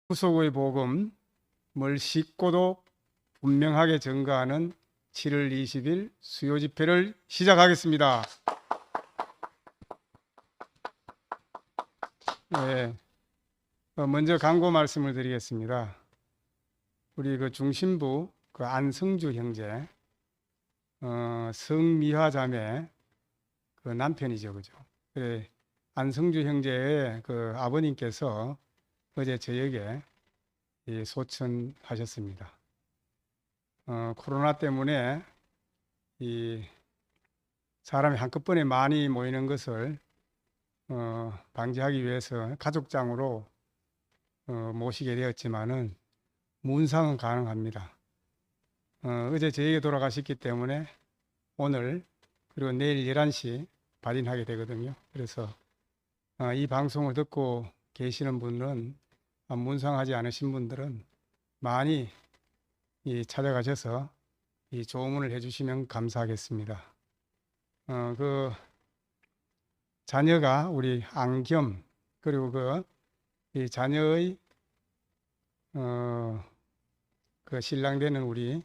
구속의 복음을 쉽고도 분명하게 증거하는 7월 20일 수요 집회를 시작하겠습니다. 네, 먼저 광고 말씀을 드리겠습니다. 우리 그 중심부 그 안성주 형제, 성미화 자매 그 남편이죠, 그죠? 그래, 안성주 형제의 그 아버님께서 어제 저녁에 소천하셨습니다. 코로나 때문에 이 사람이 한꺼번에 많이 모이는 것을 방지하기 위해서 가족장으로 모시게 되었지만은 문상은 가능합니다. 어제 저녁에 돌아가셨기 때문에 오늘 그리고 내일 11시 발인하게 되거든요. 그래서 이 방송을 듣고 계시는 분은 문상하지 않으신 분들은 많이 찾아가셔서 이 조문을 해주시면 감사하겠습니다. 그 자녀가 우리 안겸 그리고 이 자녀의 그 신랑 되는 우리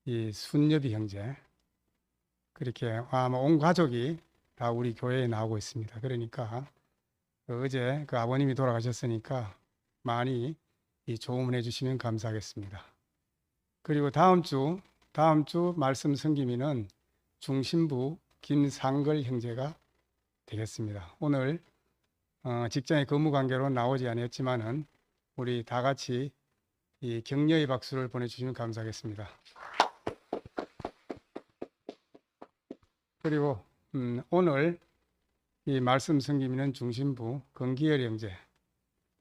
이 순여비 형제 그렇게 아마 온 가족이 다 우리 교회에 나오고 있습니다. 그러니까 어제 그 아버님이 돌아가셨으니까 많이 이 조문해 주시면 감사하겠습니다. 그리고 다음 주 말씀 섬김이는 중심부 김상걸 형제가 되겠습니다. 오늘 직장의 근무 관계로 나오지 않았지만은 우리 다 같이 이 격려의 박수를 보내주시면 감사하겠습니다. 그리고 오늘 이 말씀 섬김이는 중심부 건기열 형제,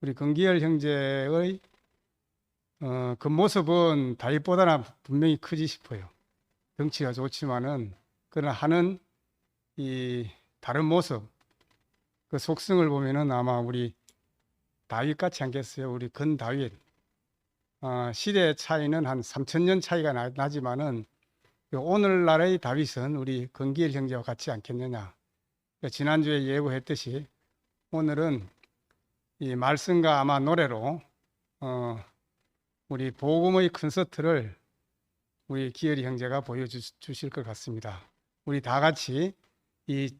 우리 건기열 형제의 그 모습은 다윗보다는 분명히 크지 싶어요. 덩치가 좋지만은 그러나 하는 이 다른 모습, 그 속성을 보면은 아마 우리 다윗 같지 않겠어요? 우리 건 다윗. 시대 차이는 한 3000년 차이가 나지만은 오늘날의 다윗은 우리 건기열 형제와 같지 않겠느냐. 지난주에 예고했듯이 오늘은 이 말씀과 아마 노래로 우리 복음의 콘서트를 우리 기열이 형제가 보여주실 것 같습니다. 우리 다 같이 이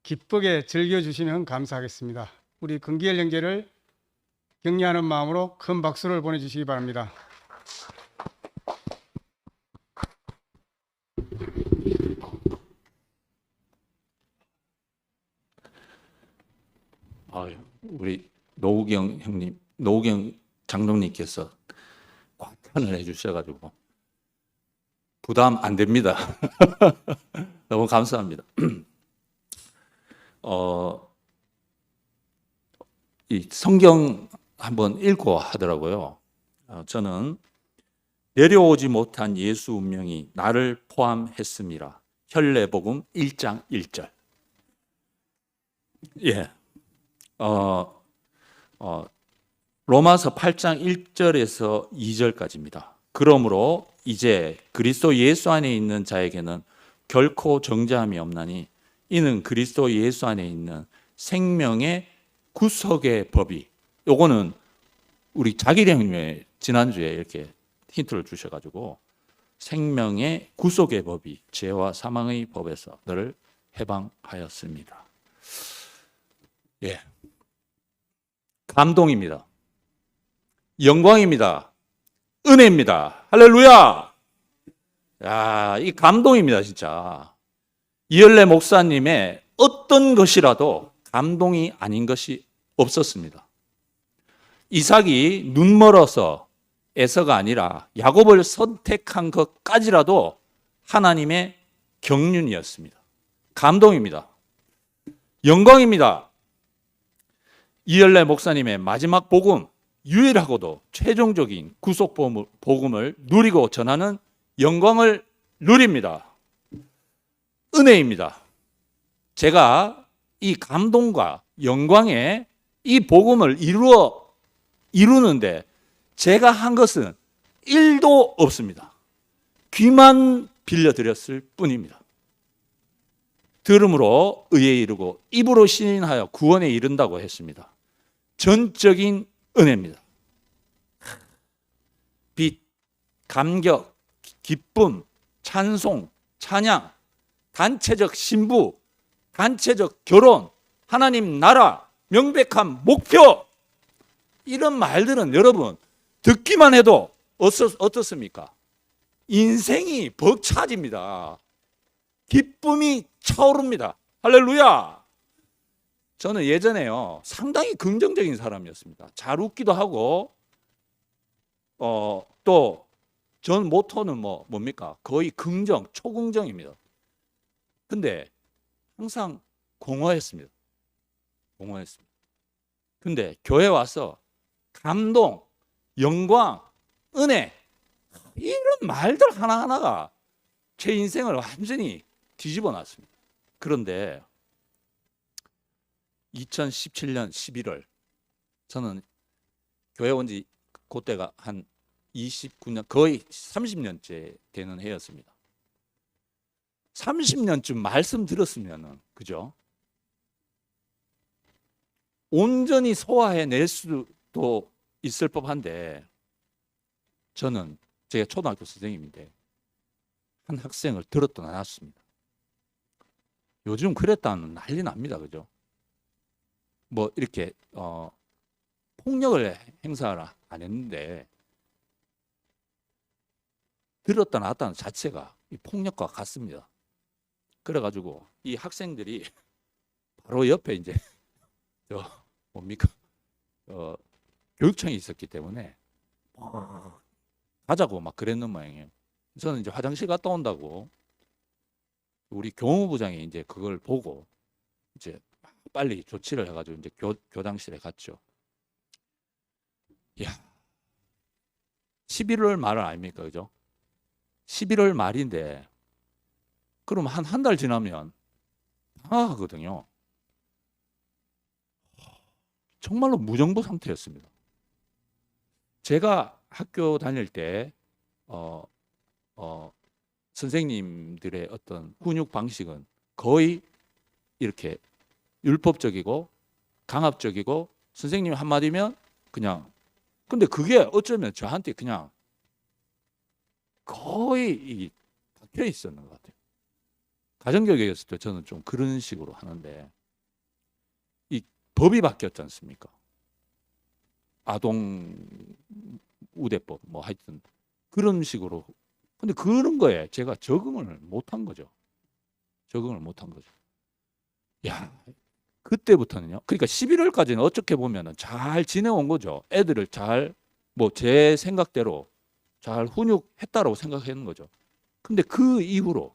기쁘게 즐겨주시면 감사하겠습니다. 우리 건기열 형제를 격려하는 마음으로 큰 박수를 보내주시기 바랍니다. 우리 노우경 형님, 노우경 장로님께서 과찬을 해주셔가지고 부담 안 됩니다. 너무 감사합니다. 이 성경 한번 읽고 하더라고요. 저는 내려오지 못한 예수 운명이 나를 포함했습니다. 현례복음 1장 1절. 예. 로마서 8장 1절에서 2절까지입니다. 그러므로 이제 그리스도 예수 안에 있는 자에게는 결코 정죄함이 없나니 이는 그리스도 예수 안에 있는 생명의 구속의 법이, 요거는 우리 자기리 형님의 지난주에 이렇게 힌트를 주셔가지고 생명의 구속의 법이 죄와 사망의 법에서 너를 해방하였습니다. 예, 감동입니다. 영광입니다. 은혜입니다. 할렐루야! 야, 이 감동입니다, 진짜. 이열래 목사님의 어떤 것이라도 감동이 아닌 것이 없었습니다. 이삭이 눈멀어서 에서가 아니라 야곱을 선택한 것까지라도 하나님의 경륜이었습니다. 감동입니다. 영광입니다. 이열래 목사님의 마지막 복음, 유일하고도 최종적인 구속 복음을 누리고 전하는 영광을 누립니다. 은혜입니다. 제가 이 감동과 영광의 이 복음을 이루는데 제가 한 것은 1도 없습니다. 귀만 빌려드렸을 뿐입니다. 들음으로 의에 이르고 입으로 신인하여 구원에 이른다고 했습니다. 전적인 은혜입니다. 빛, 감격, 기쁨, 찬송, 찬양, 단체적 신부, 단체적 결혼, 하나님 나라, 명백한 목표, 이런 말들은 여러분 듣기만 해도 어떻습니까? 인생이 벅차집니다. 기쁨이 차오릅니다. 할렐루야. 저는 예전에요 상당히 긍정적인 사람이었습니다. 잘 웃기도 하고 또 전 모토는 뭡니까? 거의 긍정, 초긍정입니다. 근데 항상 공허했습니다. 공허했습니다. 근데 교회 와서 감동, 영광, 은혜, 이런 말들 하나하나가 제 인생을 완전히 뒤집어 놨습니다. 그런데 2017년 11월 저는 교회 온 지 그때가 한 29년, 거의 30년째 되는 해였습니다. 30년쯤 말씀 들었으면은, 그죠? 온전히 소화해낼 수도 있을 법한데, 저는 제가 초등학교 선생님인데 한 학생을 들었다 놨습니다. 요즘 그랬다는 난리 납니다, 그죠? 뭐 이렇게 폭력을 행사를 안 했는데 들었다 놨다는 자체가 이 폭력과 같습니다. 그래가지고 이 학생들이 바로 옆에 이제 뭡니까 교육청이 있었기 때문에 가자고 막 그랬는 모양이에요. 저는 이제 화장실 갔다 온다고 우리 교무부장이 이제 그걸 보고 이제 빨리 조치를 해가지고 이제 교장실에 갔죠. 야, 11월 말 아닙니까, 그죠? 11월 말인데 그럼 한 달 지나면 방학하거든요. 정말로 무정부 상태였습니다. 제가 학교 다닐 때 선생님들의 어떤 훈육 방식은 거의 이렇게 율법적이고 강압적이고 선생님 한마디면 그냥, 근데 그게 어쩌면 저한테 그냥 거의 박혀 있었는 것 같아요. 가정교육이었을 때 저는 좀 그런 식으로 하는데 이 법이 바뀌었지 않습니까? 아동 우대법 뭐 하여튼 그런 식으로. 근데 그런 거에 제가 적응을 못한 거죠. 적응을 못한 거죠. 야, 그때부터는요. 그러니까 11월까지는 어떻게 보면은 잘 지내온 거죠. 애들을 잘, 뭐 제 생각대로 잘 훈육했다라고 생각하는 거죠. 근데 그 이후로,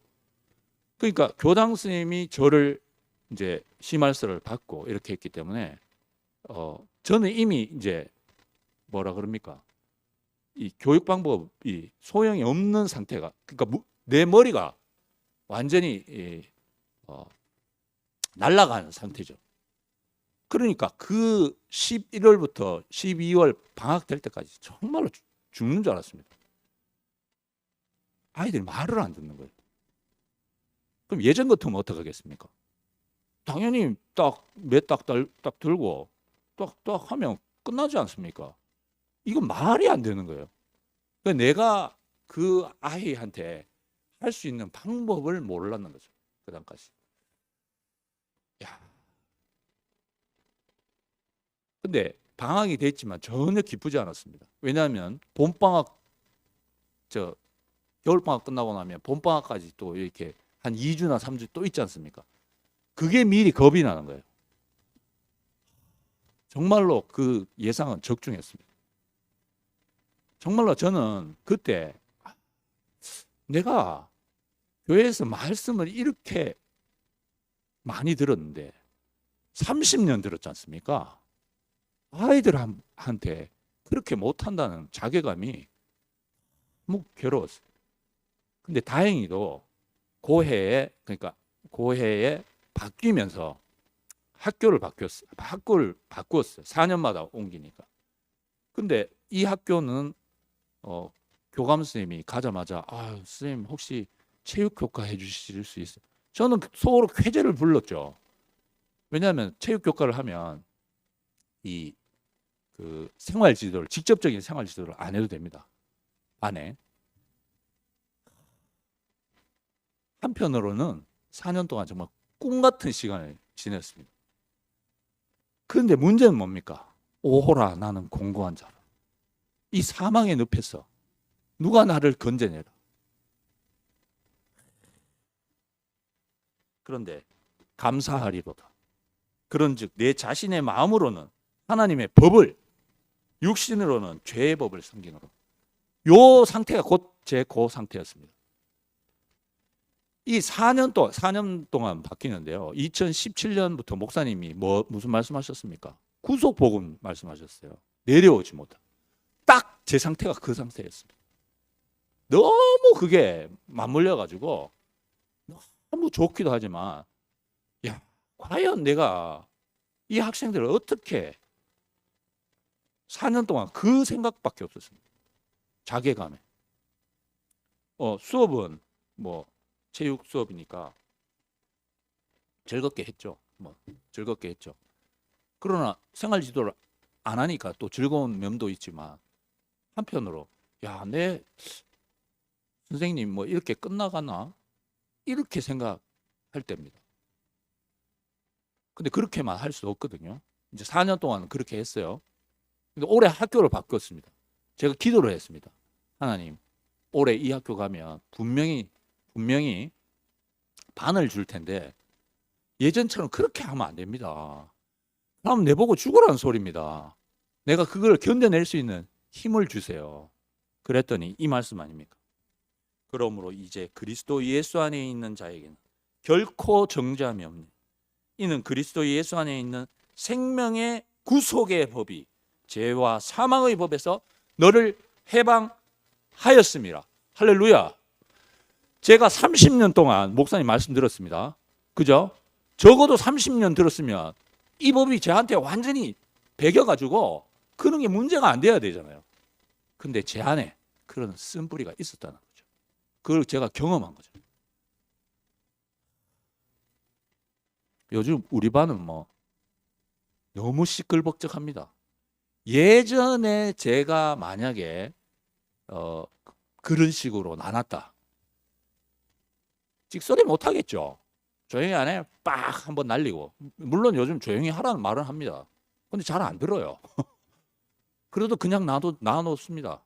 그러니까 교장 선생님이 저를 이제 심할서를 받고 이렇게 했기 때문에 저는 이미 이제 뭐라 그럽니까? 이 교육 방법이 소용이 없는 상태가, 그러니까 내 머리가 완전히 날아간 상태죠. 그러니까 그 11월부터 12월 방학 될 때까지 정말로 죽는 줄 알았습니다. 아이들이 말을 안 듣는 거예요. 그럼 예전 같으면 어떻게 하겠습니까? 당연히 딱 들고 딱 하면 끝나지 않습니까? 이건 말이 안 되는 거예요. 그러니까 내가 그 아이한테 할 수 있는 방법을 몰랐는 거죠. 그 당까지. 야. 근데 방학이 됐지만 전혀 기쁘지 않았습니다. 왜냐하면 봄방학, 겨울방학 끝나고 나면 봄방학까지 또 이렇게 한 2주나 3주 또 있지 않습니까? 그게 미리 겁이 나는 거예요. 정말로 그 예상은 적중했습니다. 정말로 저는 그때 내가 교회에서 말씀을 이렇게 많이 들었는데 30년 들었지 않습니까? 아이들한테 그렇게 못한다는 자괴감이 너무 괴로웠어요. 근데 다행히도 그러니까 고해에 바뀌면서 학교를 바꾸었어요. 4년마다 옮기니까. 근데 이 학교는 교감 선생님이 가자마자 선생님 혹시 체육교과 해주실 수 있어요? 저는 속으로 쾌재를 불렀죠. 왜냐하면 체육교과를 하면 그 생활지도를, 직접적인 생활지도를 안 해도 됩니다. 안에. 한편으로는 4년 동안 정말 꿈 같은 시간을 지냈습니다. 그런데 문제는 뭡니까? 오호라 나는 공고한 자라. 이 사망의 늪에서 누가 나를 건져내라. 그런데 감사하리로다. 그런즉 내 자신의 마음으로는 하나님의 법을, 육신으로는 죄의 법을 섬기노라. 요 상태가 곧 제 그 상태였습니다. 이 4년 동안 바뀌는데요. 2017년부터 목사님이 무슨 말씀하셨습니까? 구속 복음 말씀하셨어요. 내려오지 못한. 딱 제 상태가 그 상태였습니다. 너무 그게 맞물려 가지고 너무 좋기도 하지만, 야, 과연 내가 이 학생들을 어떻게 4년 동안 그 생각밖에 없었습니다. 자괴감에. 수업은 뭐 체육 수업이니까 즐겁게 했죠. 즐겁게 했죠. 그러나 생활 지도를 안 하니까 또 즐거운 면도 있지만, 한편으로 야, 내 선생님 뭐 이렇게 끝나가나? 이렇게 생각할 때입니다. 근데 그렇게만 할 수 없거든요. 이제 4년 동안 그렇게 했어요. 근데 올해 학교를 바꿨습니다. 제가 기도를 했습니다. 하나님, 올해 이 학교 가면 분명히 반을 줄 텐데 예전처럼 그렇게 하면 안 됩니다. 그럼 내보고 죽으라는 소리입니다. 내가 그걸 견뎌낼 수 있는 힘을 주세요. 그랬더니 이 말씀 아닙니까? 그러므로 이제 그리스도 예수 안에 있는 자에게는 결코 정죄함이 없니. 이는 그리스도 예수 안에 있는 생명의 구속의 법이 죄와 사망의 법에서 너를 해방하였습니다. 할렐루야. 제가 30년 동안 목사님 말씀 들었습니다. 그죠? 적어도 30년 들었으면 이 법이 저한테 완전히 배겨가지고 그런 게 문제가 안 돼야 되잖아요. 근데 제 안에 그런 쓴뿌리가 있었다는 거죠. 그걸 제가 경험한 거죠. 요즘 우리 반은 뭐 너무 시끌벅적합니다. 예전에 제가 만약에 그런 식으로 나눴다, 찍소리 못 하겠죠. 조용히 안 해, 빡 한번 날리고. 물론 요즘 조용히 하라는 말은 합니다. 근데 잘 안 들어요. 그래도 그냥 놔놓습니다.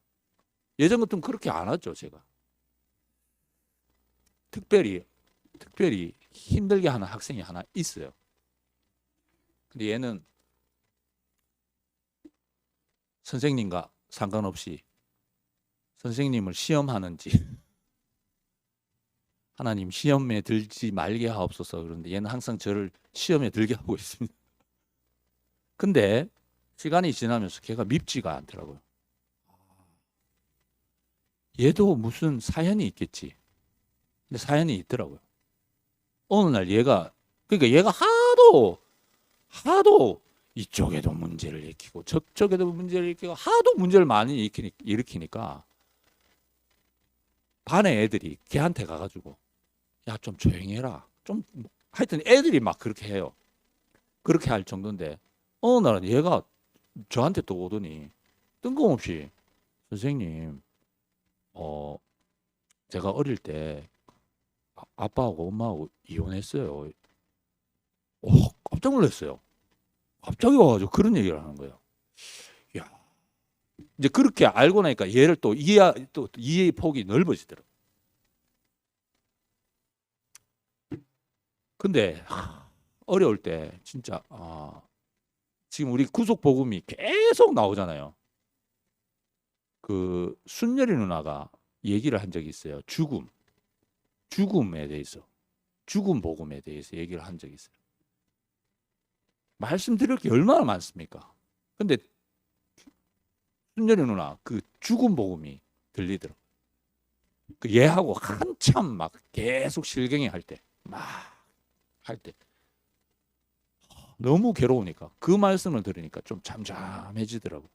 예전 같으면 그렇게 안 하죠, 제가. 특별히 힘들게 하는 학생이 하나 있어요. 근데 얘는 선생님과 상관없이 선생님을 시험하는지 하나님 시험에 들지 말게 하옵소서, 그런데 얘는 항상 저를 시험에 들게 하고 있습니다. 근데 시간이 지나면서 걔가 밉지가 않더라고요. 얘도 무슨 사연이 있겠지. 근데 사연이 있더라고요. 어느 날 얘가 하도 이쪽에도 문제를 일으키고 저쪽에도 문제를 일으키고 하도 문제를 많이 일으키니까 반의 애들이 걔한테 가가지고 야, 좀 조용히 해라. 좀 하여튼 애들이 막 그렇게 해요. 그렇게 할 정도인데 어느 날은 얘가 저한테 또 오더니 뜬금없이 선생님, 제가 어릴 때 아빠하고 엄마하고 이혼했어요. 깜짝 놀랐어요. 갑자기 와가지고 그런 얘기를 하는 거예요. 야, 이제 그렇게 알고 나니까 얘를 또 이해의 폭이 넓어지더라고요. 근데 어려울 때 진짜 지금 우리 구속 복음이 계속 나오잖아요. 그 순열이 누나가 얘기를 한 적이 있어요. 죽음에 대해서, 죽음 복음에 대해서 얘기를 한 적이 있어요. 말씀드릴 게 얼마나 많습니까? 근데 순열이 누나 그 죽음 복음이 들리더라고요. 그 얘하고 한참 막 계속 실갱이 할 때 너무 괴로우니까 그 말씀을 들으니까 좀 잠잠해지더라고요.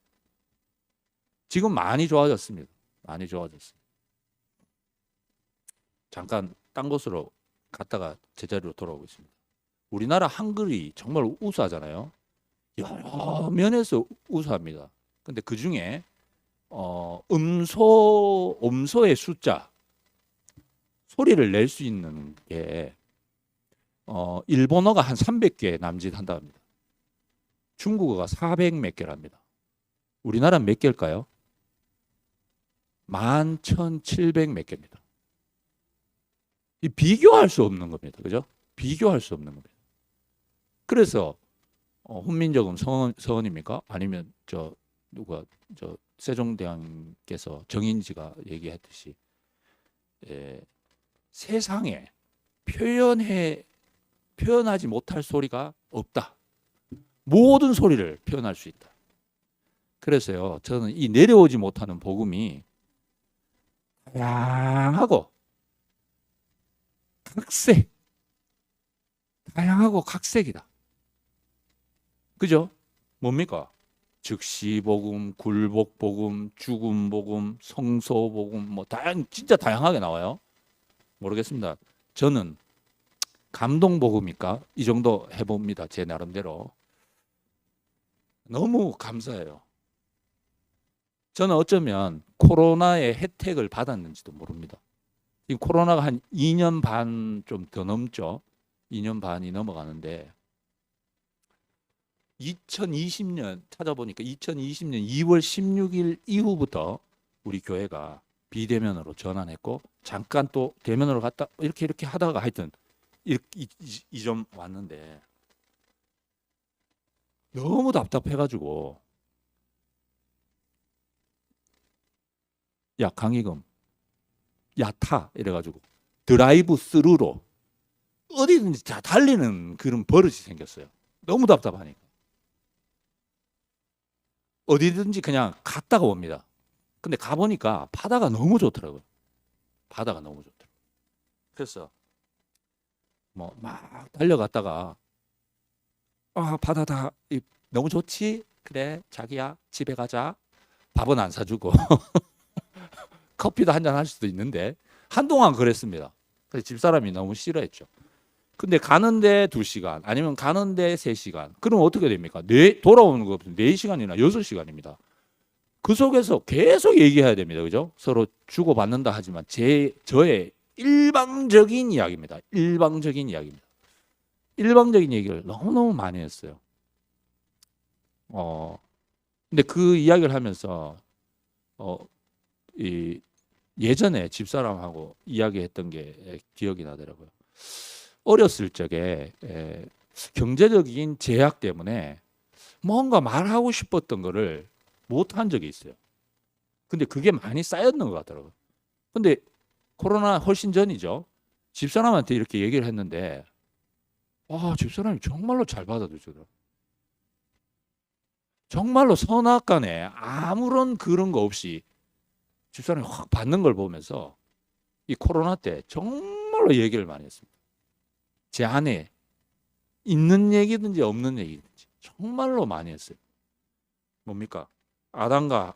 지금 많이 좋아졌습니다. 많이 좋아졌어요. 잠깐 딴 곳으로 갔다가 제자리로 돌아오고 있습니다. 우리나라 한글이 정말 우수하잖아요. 여러 면에서 우수합니다. 근데 그 중에 음소의 숫자, 소리를 낼 수 있는 게 일본어가 한 300개 남짓한다 합니다. 중국어가 400 몇 개랍니다. 우리나라는 몇 개일까요? 11,700 몇 개입니다. 이 비교할 수 없는 겁니다. 그죠? 비교할 수 없는 겁니다. 그래서 훈민정음 서원입니까? 아니면 저 세종대왕께서 정인지가 얘기했듯이 세상에 표현하지 못할 소리가 없다. 모든 소리를 표현할 수 있다. 그래서요, 저는 이 내려오지 못하는 복음이 다양하고 각색이다. 그죠? 뭡니까? 즉시복음, 굴복복음, 죽음복음, 성소복음, 뭐 진짜 다양하게 나와요. 모르겠습니다. 저는 감동복음일까? 이 정도 해봅니다. 제 나름대로. 너무 감사해요. 저는 어쩌면 코로나의 혜택을 받았는지도 모릅니다. 지금 코로나가 한 2년 반 좀 더 넘죠. 2년 반이 넘어가는데 2020년 찾아보니까 2020년 2월 16일 이후부터 우리 교회가 비대면으로 전환했고 잠깐 또 대면으로 갔다 이렇게 하다가 하여튼 이 점 왔는데 너무 답답해가지고 야 강희금 야 타 이래가지고 드라이브 스루로 어디든지 다 달리는 그런 버릇이 생겼어요. 너무 답답하니까 어디든지 그냥 갔다가 옵니다. 근데 가보니까 바다가 너무 좋더라고요. 바다가 너무 좋더라고요. 그래서 뭐 막 달려갔다가 바다다 너무 좋지? 그래 자기야 집에 가자. 밥은 안 사주고 커피도 한잔 할 수도 있는데 한동안 그랬습니다. 그래서 집사람이 너무 싫어했죠. 근데 가는데 2시간 아니면 가는데 3시간 그럼 어떻게 됩니까? 돌아오는 거 4시간이나 6시간입니다. 그 속에서 계속 얘기해야 됩니다. 그죠? 서로 주고받는다 하지만 저의 일방적인 이야기입니다. 일방적인 이야기입니다. 일방적인 얘기를 너무너무 많이 했어요. 근데 그 이야기를 하면서 예전에 집사람하고 이야기했던 게 기억이 나더라고요. 어렸을 적에 경제적인 제약 때문에 뭔가 말하고 싶었던 거를 못한 적이 있어요. 근데 그게 많이 쌓였는 것 같더라고요. 근데 코로나 훨씬 전이죠. 집사람한테 이렇게 얘기를 했는데 집사람이 정말로 잘 받아주더라고요. 정말로 선악간에 아무런 그런 거 없이 집사람이 확 받는 걸 보면서 이 코로나 때 정말로 얘기를 많이 했습니다. 제 안에 있는 얘기든지 없는 얘기든지 정말로 많이 했어요. 뭡니까? 아담과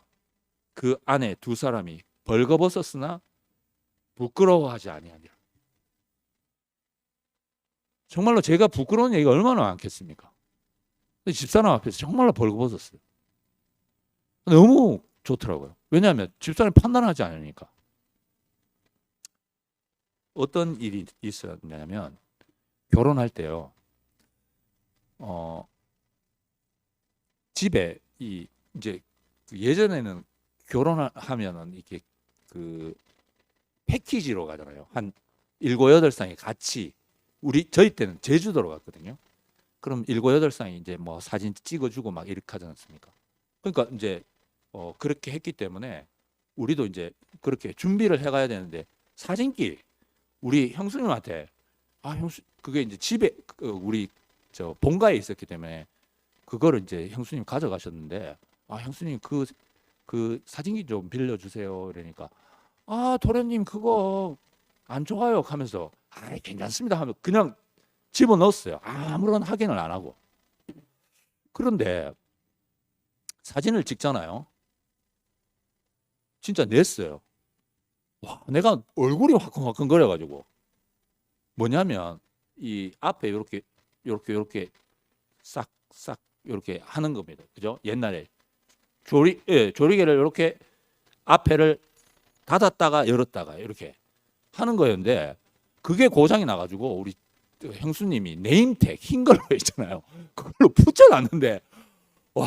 그 아내 2사람이 벌거벗었으나 부끄러워하지 아니하니라. 정말로 제가 부끄러운 얘기가 얼마나 많겠습니까? 집사람 앞에서 정말로 벌거벗었어요. 너무 좋더라고요. 왜냐하면 집사람이 판단하지 않으니까. 어떤 일이 있었냐면 결혼할 때요. 집에 이제 예전에는 결혼하면은 이렇게 그 패키지로 가잖아요. 한 7, 8쌍이 같이 저희 때는 제주도로 갔거든요. 그럼 7, 8쌍이 이제 뭐 사진 찍어주고 막 이렇게 하지 않습니까? 그러니까 이제 그렇게 했기 때문에 우리도 이제 그렇게 준비를 해가야 되는데 사진기 우리 형수님한테 그게 이제 집에 우리 저 본가에 있었기 때문에 그거를 이제 형수님 가져가셨는데 형수님 그 사진기 좀 빌려주세요. 이러니까 도련님 그거 안 좋아요 하면서 괜찮습니다 하면 그냥 집어넣었어요. 아무런 확인을 안 하고. 그런데 사진을 찍잖아요. 진짜 냈어요. 내가 얼굴이 화끈화끈 거려가지고 뭐냐면 이 앞에 이렇게 싹싹 이렇게 하는 겁니다. 그죠? 옛날에 조리개를 이렇게 앞에를 닫았다가 열었다가 이렇게 하는 거였는데 그게 고장이 나가지고 우리 형수님이 네임택 흰 걸로 있잖아요. 그걸로 붙여놨는데 와,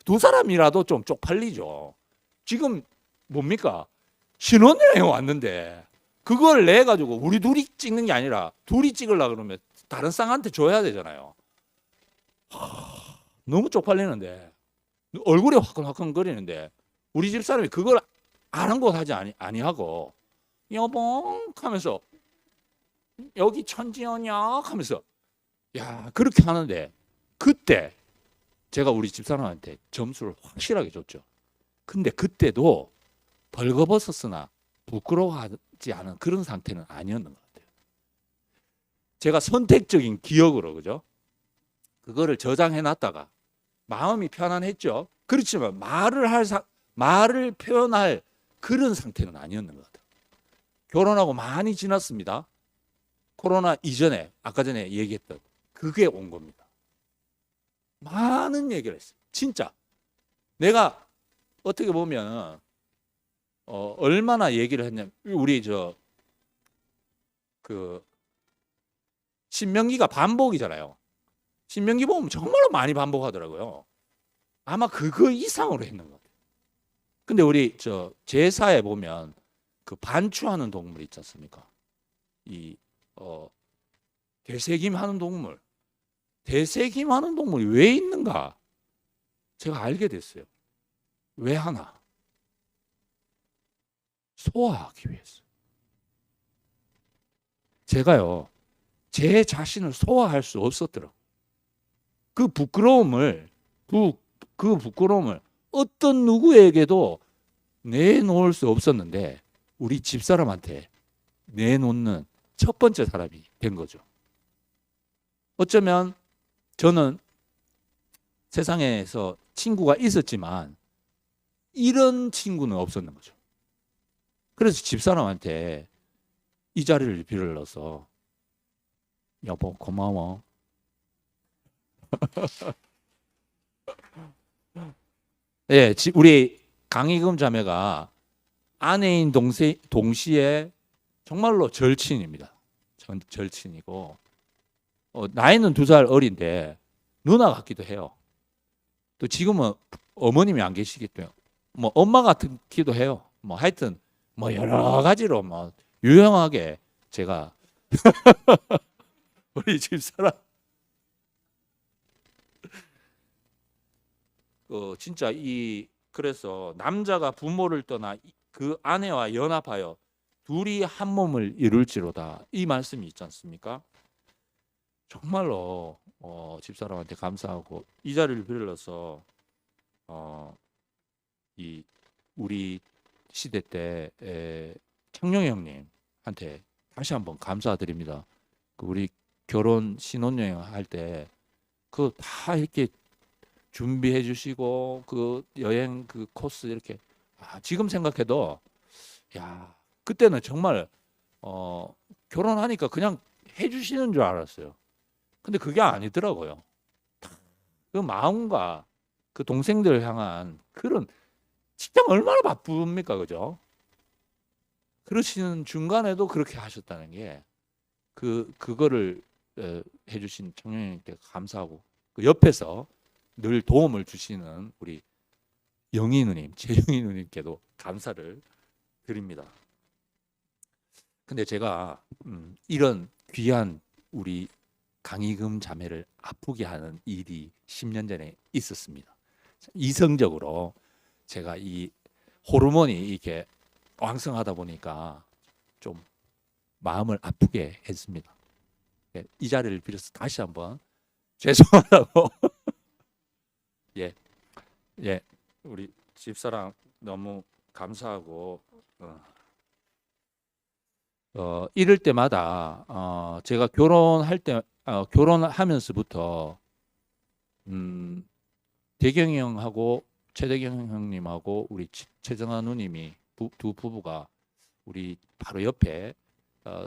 두 사람이라도 좀 쪽팔리죠. 지금 뭡니까? 신혼여행 왔는데 그걸 내 가지고 우리 둘이 찍는 게 아니라 둘이 찍으려고 그러면 다른 쌍한테 줘야 되잖아요. 너무 쪽팔리는데 얼굴이 화끈화끈거리는데 우리 집 사람이 그걸 아랑곳하지 아니하고 여봉 하면서 여기 천지연이야 하면서 야 그렇게 하는데 그때 제가 우리 집사람한테 점수를 확실하게 줬죠. 근데 그때도 벌거벗었으나 부끄러워하지 않은 그런 상태는 아니었는 것 같아요. 제가 선택적인 기억으로 그죠? 그거를 저장해 놨다가 마음이 편안했죠. 그렇지만 말을 표현할 그런 상태는 아니었는 것 같아요. 결혼하고 많이 지났습니다. 코로나 이전에 아까 전에 얘기했던 그게 온 겁니다. 많은 얘기를 했어요. 진짜 내가 어떻게 보면 얼마나 얘기를 했냐면 우리 그 신명기가 반복이잖아요. 신명기 보면 정말로 많이 반복하더라고요. 아마 그거 이상으로 했는 것 같아요. 근데 우리 제사에 보면 그 반추하는 동물 있지 않습니까? 이 되새김하는 동물. 되새김하는 동물이 왜 있는가? 제가 알게 됐어요. 왜 하나? 소화하기 위해서. 제가요, 제 자신을 소화할 수 없었더라고요. 그 부끄러움을 어떤 누구에게도 내놓을 수 없었는데 우리 집사람한테 내놓는 첫 번째 사람이 된 거죠. 어쩌면 저는 세상에서 친구가 있었지만 이런 친구는 없었는 거죠. 그래서 집사람한테 이 자리를 빌어서 여보 고마워. 예, 우리 강희금 자매가 아내인 동시에 정말로 절친입니다. 절친이고 나이는 2살 어린데 누나 같기도 해요. 또 지금은 어머님이 안 계시기 때문에 뭐 엄마 같기도 해요. 뭐 하여튼 뭐 여러 가지로 뭐 유용하게 제가 우리 집사람 진짜 그래서 남자가 부모를 떠나 그 아내와 연합하여 둘이 한 몸을 이룰지로다 이 말씀이 있지 않습니까? 정말로 집사람한테 감사하고 이 자리를 빌어서 이 우리 시대 때 창룡 형님한테 다시 한번 감사드립니다. 그 우리 결혼 신혼여행 할 때 그 다 이렇게 준비해 주시고 그 여행 그 코스 이렇게 지금 생각해도 야 그때는 정말 결혼하니까 그냥 해주시는 줄 알았어요. 근데 그게 아니더라고요. 그 마음과 그 동생들 향한 그런 직장 얼마나 바쁩니까, 그죠? 그러시는 중간에도 그렇게 하셨다는 게 그거를 해주신 청년님께 감사하고 그 옆에서 늘 도움을 주시는 우리 영희 누님, 최영희 누님께도 감사를 드립니다. 근데 제가 이런 귀한 우리 강희금 자매를 아프게 하는 일이 10년 전에 있었습니다. 이성적으로 제가 이 호르몬이 이렇게 왕성하다 보니까 좀 마음을 아프게 했습니다. 이 자리를 빌어서 다시 한번 죄송하다고 예, 우리 집사람 너무 감사하고 이럴 때마다 제가 결혼하면서부터 대경이 형하고 최대경 형님하고 우리 최정아 누님이 두 부부가 우리 바로 옆에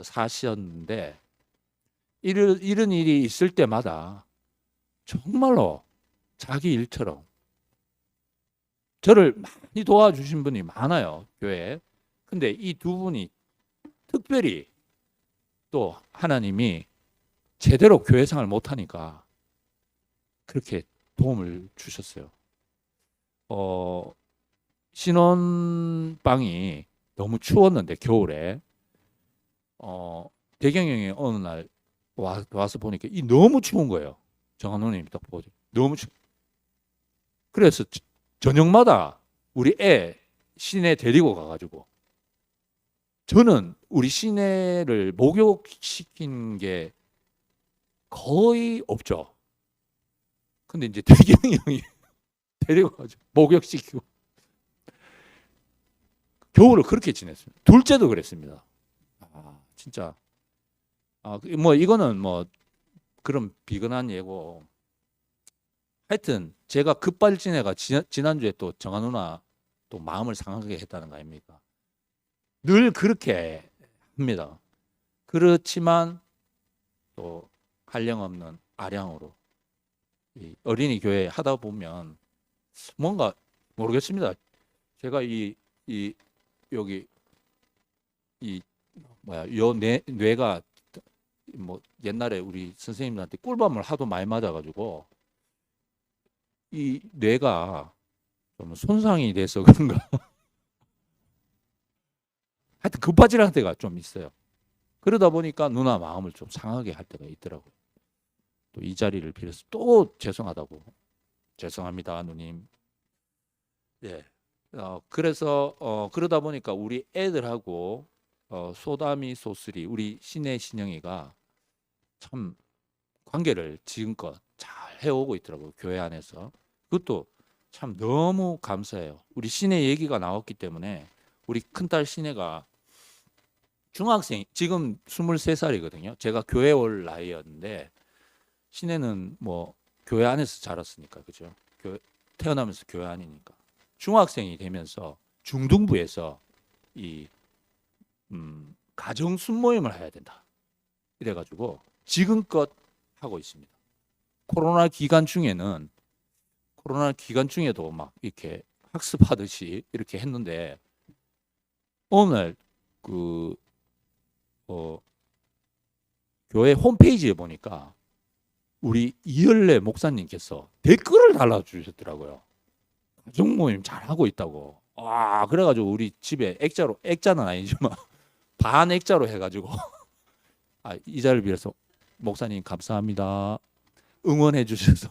사셨는데 이런 일이 있을 때마다 정말로 자기 일처럼 저를 많이 도와주신 분이 많아요, 교회에. 근데 이 두 분이 특별히 또 하나님이 제대로 교회 생활을 못하니까 그렇게 도움을 주셨어요. 신혼방이 너무 추웠는데 겨울에 대경이 형이 어느 날 와서 보니까 이 너무 추운 거예요. 정한 누님이 딱 보고 너무 추. 그래서 저녁마다 우리 애 시내 데리고 가가지고 저는 우리 시내를 목욕시킨 게 거의 없죠. 근데 이제 대경이 형이 데리고 가지고 목욕시키고 겨울을 그렇게 지냈습니다. 둘째도 그랬습니다. 진짜 뭐 이거는 뭐 그런 비근한 예고. 하여튼 제가 급발진해가 지난주에 또 정한 누나 또 마음을 상하게 했다는 거 아닙니까? 늘 그렇게 합니다. 그렇지만 또 한량없는 아량으로 이 어린이 교회 하다 보면 뭔가 모르겠습니다. 제가 여기 이 뭐야 요 뇌가 뭐 옛날에 우리 선생님들한테 꿀밤을 하도 많이 맞아가지고 이 뇌가 좀 손상이 돼서 그런가. 하여튼 급발진할 때가 좀 있어요. 그러다 보니까 누나 마음을 좀 상하게 할 때가 있더라고요. 또 이 자리를 빌어서 또 죄송하다고. 죄송합니다, 누님. 예. 그래서 그러다 보니까 우리 애들하고 소담이 소슬이 우리 신혜 신영이가 참 관계를 지금껏 잘 해오고 있더라고요. 교회 안에서. 그것도 참 너무 감사해요. 우리 신혜 얘기가 나왔기 때문에 우리 큰딸 신혜가 중학생 지금 23살이거든요. 제가 교회 올 나이였는데 신혜는 뭐 교회 안에서 자랐으니까 그죠. 태어나면서 교회 안이니까 중학생이 되면서 중등부에서 이 가정 순모임을 해야 된다. 이래가지고 지금껏 하고 있습니다. 코로나 기간 중에도 막 이렇게 학습하듯이 이렇게 했는데 오늘 교회 홈페이지에 보니까 우리 이열래 목사님께서 댓글을 달아주셨더라고요. 가정 모임 잘하고 있다고. 그래가지고 우리 집에 액자는 아니지만 반 액자로 해가지고 이 자리를 빌어서 목사님 감사합니다. 응원해 주셔서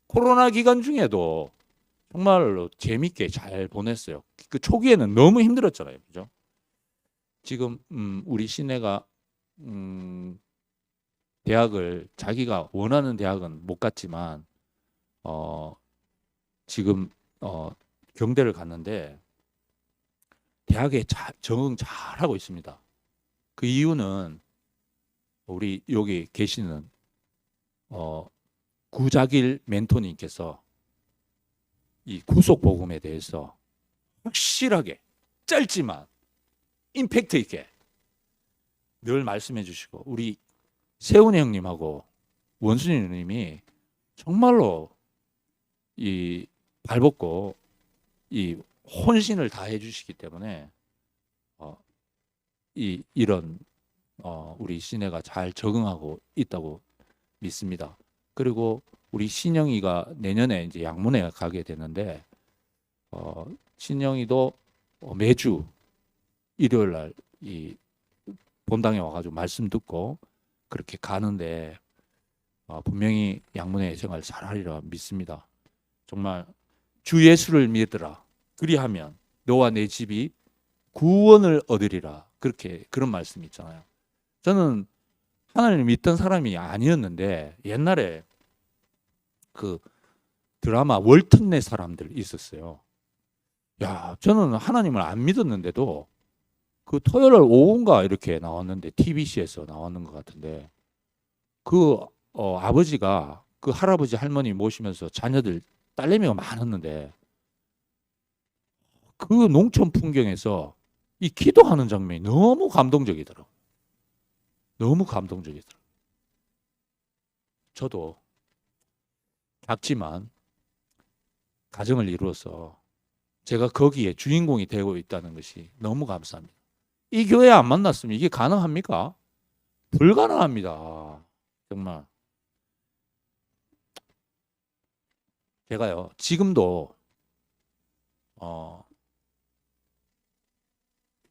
코로나 기간 중에도 정말로 재밌게 잘 보냈어요. 그 초기에는 너무 힘들었잖아요, 그죠? 지금 우리 시내가 대학을 자기가 원하는 대학은 못 갔지만 지금 경대를 갔는데 대학에 적응 잘하고 있습니다. 그 이유는 우리 여기 계시는 구자길 멘토님께서 이 구속 복음에 대해서 확실하게 짧지만 임팩트 있게 늘 말씀해 주시고 우리 세훈이 형님하고 원순이 형님이 정말로 이 발벗고 이 혼신을 다해 주시기 때문에 이런 우리 시내가 잘 적응하고 있다고 믿습니다. 그리고 우리 신영이가 내년에 이제 양문에 가게 되는데 신영이도 매주 일요일 날 이 본당에 와가지고 말씀 듣고 그렇게 가는데 분명히 양문의 생활 잘하리라 믿습니다. 정말 주 예수를 믿으라. 그리하면 너와 내 집이 구원을 얻으리라. 그런 말씀이 있잖아요. 저는 하나님을 믿던 사람이 아니었는데 옛날에 그 드라마 월튼내 사람들 있었어요. 저는 하나님을 안 믿었는데도 그 토요일 오후인가 이렇게 나왔는데 TBC에서 나왔는 것 같은데 그 아버지가 그 할아버지 할머니 모시면서 자녀들 딸내미가 많았는데 그 농촌 풍경에서 이 기도하는 장면이 너무 감동적이더라고요. 너무 감동적이더라고요. 저도 작지만 가정을 이루어서 제가 거기에 주인공이 되고 있다는 것이 너무 감사합니다. 이 교회 안 만났으면 이게 가능합니까? 불가능합니다. 정말. 제가요, 지금도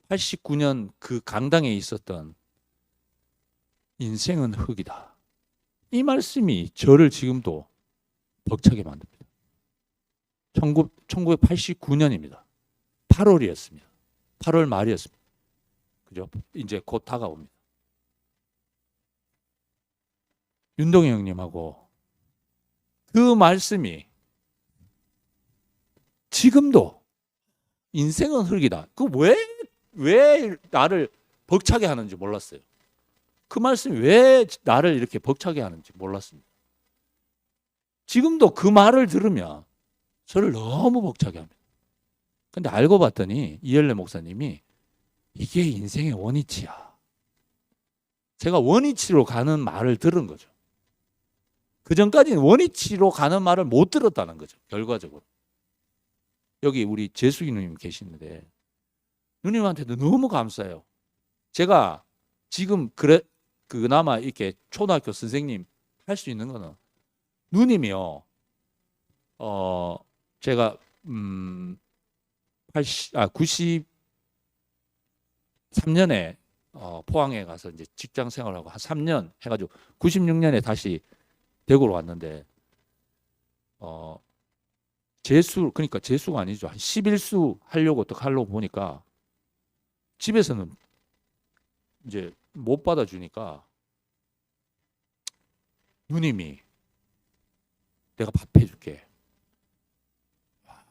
89년 그 강당에 있었던 인생은 흙이다. 이 말씀이 저를 지금도 벅차게 만듭니다. 1989년입니다. 8월이었습니다. 8월 말이었습니다. 그죠? 이제 곧 다가옵니다. 윤동희 형님하고 그 말씀이 지금도 인생은 흙이다. 그 왜 나를 벅차게 하는지 몰랐어요. 그 말씀이 왜 나를 이렇게 벅차게 하는지 몰랐습니다. 지금도 그 말을 들으면 저를 너무 벅차게 합니다. 근데 알고 봤더니 이열래 목사님이 이게 인생의 원위치야. 제가 원위치로 가는 말을 들은 거죠. 그 전까지는 원위치로 가는 말을 못 들었다는 거죠. 결과적으로. 여기 우리 재숙이 누님 계시는데 누님한테도 너무 감사해요. 제가 지금 그나마 이렇게 초등학교 선생님 할 수 있는 거는 누님이요. 제가 93년에 포항에 가서 이제 직장 생활하고 한 3년 해가지고 96년에 다시 대구로 왔는데 그러니까 재수가 아니죠. 한 11수 하려고 보니까 집에서는 이제 못 받아주니까 누님이 내가 밥 해줄게.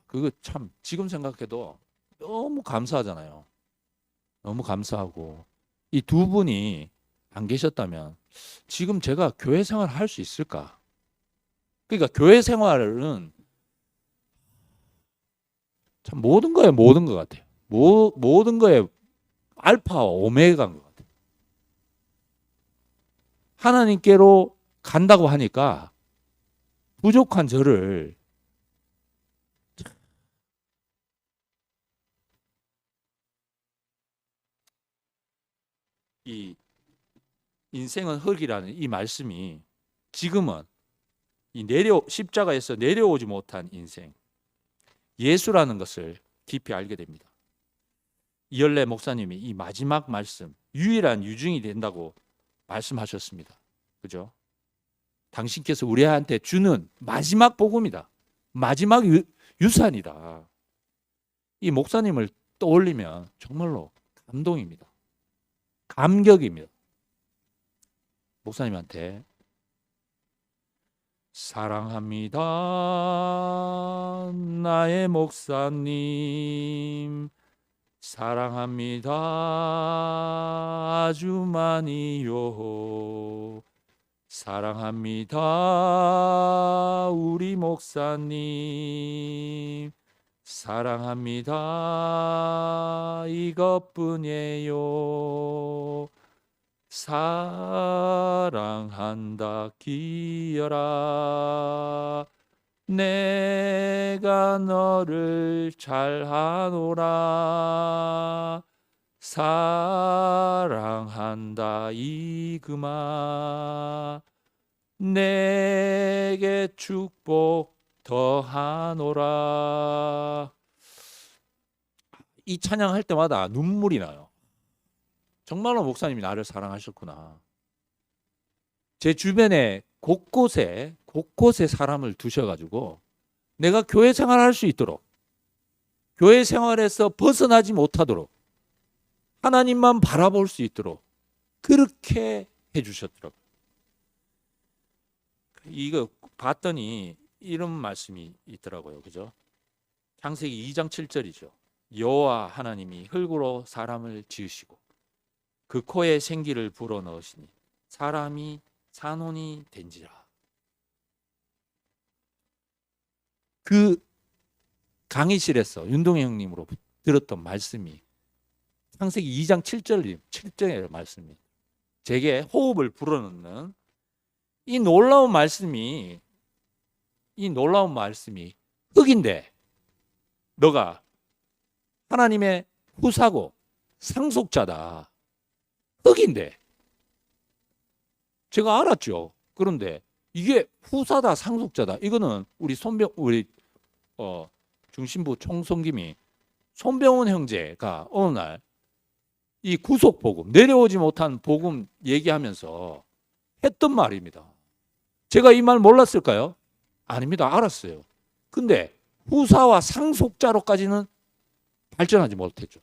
그거 참 지금 생각해도 너무 감사하잖아요. 너무 감사하고 이 두 분이 안 계셨다면 지금 제가 교회 생활을 할 수 있을까? 그러니까 교회 생활은 참 모든 것 같아요. 모든 거에 알파와 오메가인 것 같아요. 하나님께로 간다고 하니까 부족한 저를 이 인생은 흙이라는 이 말씀이 지금은 이 십자가에서 내려오지 못한 인생, 예수라는 것을 깊이 알게 됩니다. 이열래 목사님이 이 마지막 말씀, 유일한 유증이 된다고 말씀하셨습니다. 그죠? 당신께서 우리한테 주는 마지막 복음이다. 마지막 유산이다. 이 목사님을 떠올리면 정말로 감동입니다. 감격입니다. 목사님한테 사랑합니다. 나의 목사님. 사랑합니다. 아주 많이요. 사랑합니다. 우리 목사님. 사랑합니다. 이것뿐이에요. 사랑한다 기여라. 내가 너를 잘하노라. 사랑한다 이그마. 내게 축복 더하노라. 이 찬양할 때마다 눈물이 나요. 정말로 목사님이 나를 사랑하셨구나. 제 주변에 곳곳에 사람을 두셔가지고 내가 교회 생활할 수 있도록, 교회 생활에서 벗어나지 못하도록, 하나님만 바라볼 수 있도록 그렇게 해주셨더라고요. 이거 봤더니 이런 말씀이 있더라고요. 그죠? 창세기 2장 7절이죠. 여호와 하나님이 흙으로 사람을 지으시고 그 코에 생기를 불어넣으시니 사람이 산혼이 된지라. 그 강의실에서 윤동희 형님으로 들었던 말씀이 창세기 2장 7절의 말씀이 제게 호흡을 불어넣는 이 놀라운 말씀이 흙인데 너가 하나님의 후사고 상속자다. 흑인데 제가 알았죠. 그런데 이게 후사다 상속자다. 이거는 우리 중심부 총성김이 손병훈 형제가 어느 날 이 구속 복음, 내려오지 못한 복음 얘기하면서 했던 말입니다. 제가 이 말 몰랐을까요? 아닙니다. 알았어요. 근데 후사와 상속자로까지는 발전하지 못했죠.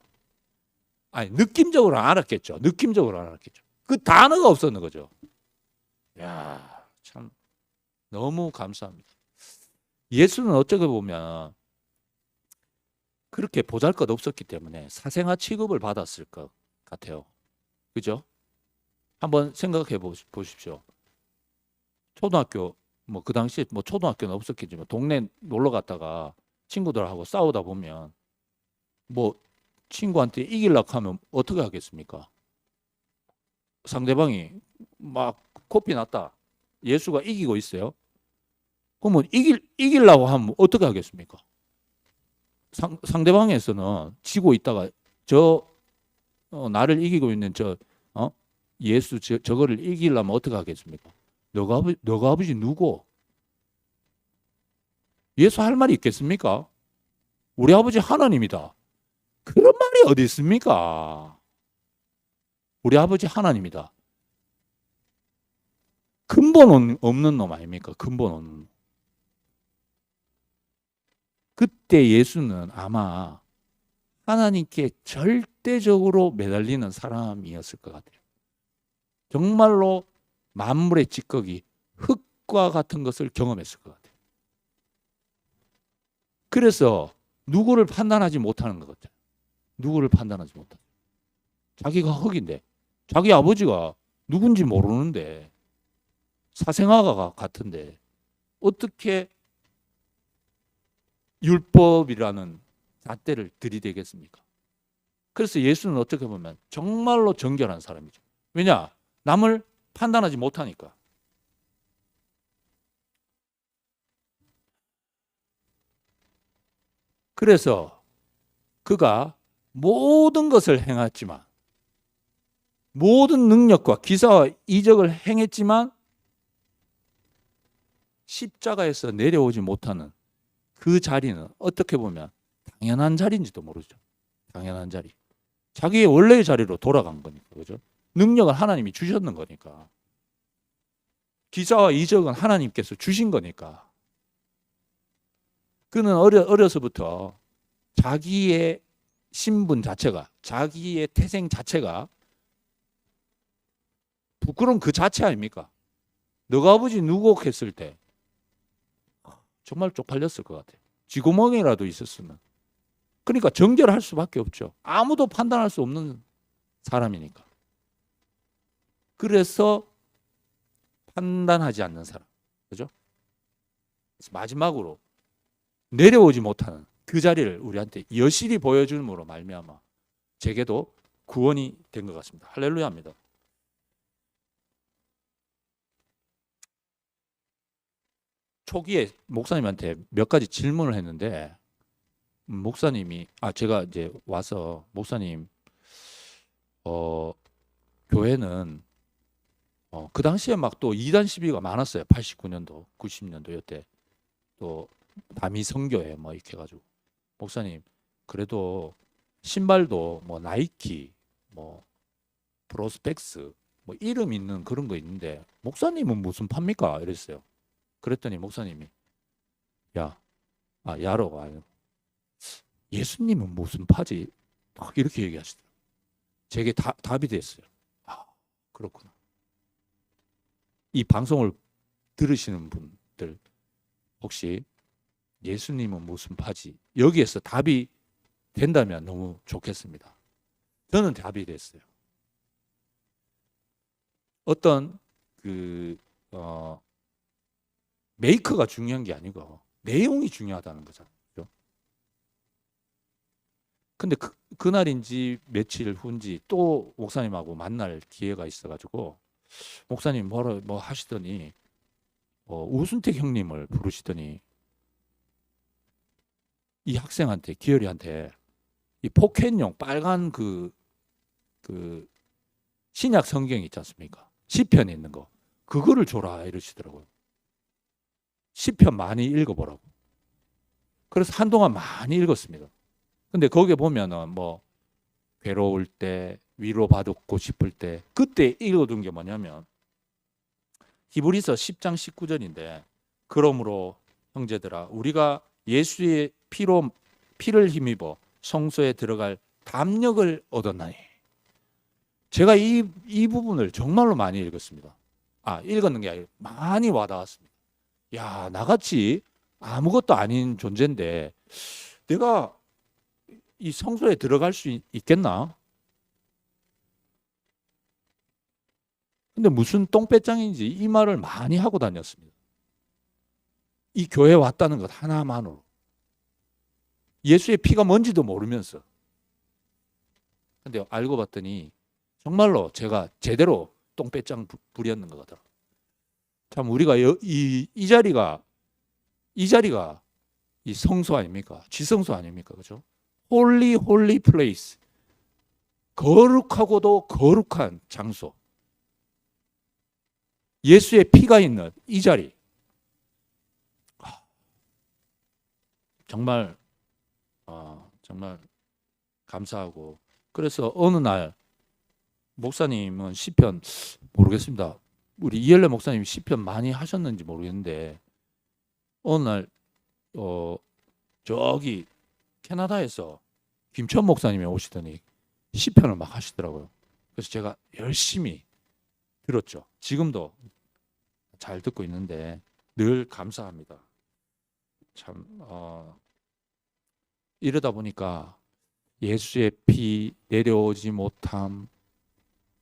아니, 느낌적으로 알았겠죠. 느낌적으로 알았겠죠. 그 단어가 없었는 거죠. 야, 참 너무 감사합니다. 예수는 어떻게 보면 그렇게 보잘것 없었기 때문에 사생아 취급을 받았을 것 같아요. 그죠? 한번 생각해 보십시오. 초등학교 뭐 그 당시에 뭐 초등학교는 없었겠지만 동네 놀러 갔다가 친구들하고 싸우다 보면 뭐 친구한테 이기려고 하면 어떻게 하겠습니까? 상대방이 막 코피 났다. 예수가 이기고 있어요. 그러면 이기려고 하면 어떻게 하겠습니까? 상대방에서는 지고 있다가 나를 이기고 있는 예수 저거를 이기려면 어떻게 하겠습니까? 너가 아버지 누구? 예수 할 말이 있겠습니까? 우리 아버지 하나님이다. 그런 말이 어디 있습니까? 우리 아버지 하나님이다. 근본 없는 놈 아닙니까? 근본 없는 놈. 그때 예수는 아마 하나님께 절대적으로 매달리는 사람이었을 것 같아요. 정말로 만물의 찌꺼기, 흙과 같은 것을 경험했을 것 같아요. 그래서 누구를 판단하지 못하는 것 같아요. 누구를 판단하지 못하죠. 자기가 흙인데 자기 아버지가 누군지 모르는데 사생아가 같은데 어떻게 율법이라는 잣대를 들이대겠습니까? 그래서 예수는 어떻게 보면 정말로 정결한 사람이죠. 왜냐? 남을 판단하지 못하니까. 그래서 그가 모든 것을 행했지만 모든 능력과 기사와 이적을 행했지만 십자가에서 내려오지 못하는 그 자리는 어떻게 보면 당연한 자리인지도 모르죠. 당연한 자리. 자기의 원래의 자리로 돌아간 거니까. 그죠? 능력을 하나님이 주셨는 거니까. 기사와 이적은 하나님께서 주신 거니까. 그는 어려서부터 자기의 신분 자체가, 자기의 태생 자체가 부끄러운 그 자체 아닙니까? 너가 아버지 누구 했을 때 정말 쪽팔렸을 것 같아요. 쥐구멍이라도 있었으면. 그러니까 정결할 수밖에 없죠. 아무도 판단할 수 없는 사람이니까. 그래서 판단하지 않는 사람. 그죠? 그래서 마지막으로 내려오지 못하는 그 자리를 우리한테 여실히 보여줌으로 말미암아 제게도 구원이 된 것 같습니다. 할렐루야입니다. 초기에 목사님한테 몇 가지 질문을 했는데 목사님이 제가 이제 와서 목사님 교회는 그 당시에 막 또 이단 시비가 많았어요. 89년도, 90년도 이때 또 다미 선교회 뭐 이렇게 해가지고 목사님 그래도 신발도 뭐 나이키, 뭐 프로스펙스 뭐 이름 있는 그런 거 있는데 목사님은 무슨 팝니까? 이랬어요. 그랬더니 목사님이 야로 아니고 예수님은 무슨 파지? 막 이렇게 얘기하시더라고요. 제게 답이 됐어요. 그렇구나. 이 방송을 들으시는 분들 혹시 예수님은 무슨 파지? 여기에서 답이 된다면 너무 좋겠습니다. 저는 답이 됐어요. 어떤 메이커가 중요한 게 아니고 내용이 중요하다는 거잖아요. 그렇죠? 근데 그날인지 며칠 후인지 또 목사님하고 만날 기회가 있어가지고 목사님 뭐 하시더니 우순택 형님을 부르시더니 이 학생한테 기열이한테 이 포켓용 빨간 그 신약 성경 있지 않습니까? 시편에 있는 거. 그거를 줘라 이러시더라고요. 시편 많이 읽어보라고. 그래서 한동안 많이 읽었습니다. 근데 거기에 보면은 뭐 괴로울 때, 위로받고 싶을 때, 그때 읽어둔 게 뭐냐면 히브리서 10장 19절인데, 그러므로 형제들아 우리가 예수의 피를 힘입어 성소에 들어갈 담력을 얻었나니. 제가 이 부분을 정말로 많이 읽었습니다. 읽었는 게 아니라 많이 와닿았습니다. 야, 나같이 아무것도 아닌 존재인데 내가 이 성소에 들어갈 수 있겠나? 근데 무슨 똥배짱인지 이 말을 많이 하고 다녔습니다. 이 교회에 왔다는 것 하나만으로. 예수의 피가 뭔지도 모르면서. 근데 알고 봤더니 정말로 제가 제대로 똥배짱 부렸는 것 같더라고요. 참 우리가 이 자리가 이 성소 아닙니까? 지성소 아닙니까? 그죠? 홀리 플레이스. 거룩하고도 거룩한 장소. 예수의 피가 있는 이 자리. 정말 감사하고, 그래서 어느 날 목사님은 시편 모르겠습니다. 우리 이엘레 목사님이 시편 많이 하셨는지 모르겠는데 어느 날 저기 캐나다에서 김천 목사님이 오시더니 시편을 막 하시더라고요. 그래서 제가 열심히 들었죠. 지금도 잘 듣고 있는데 늘 감사합니다. 참 이러다 보니까 예수의 피 내려오지 못함,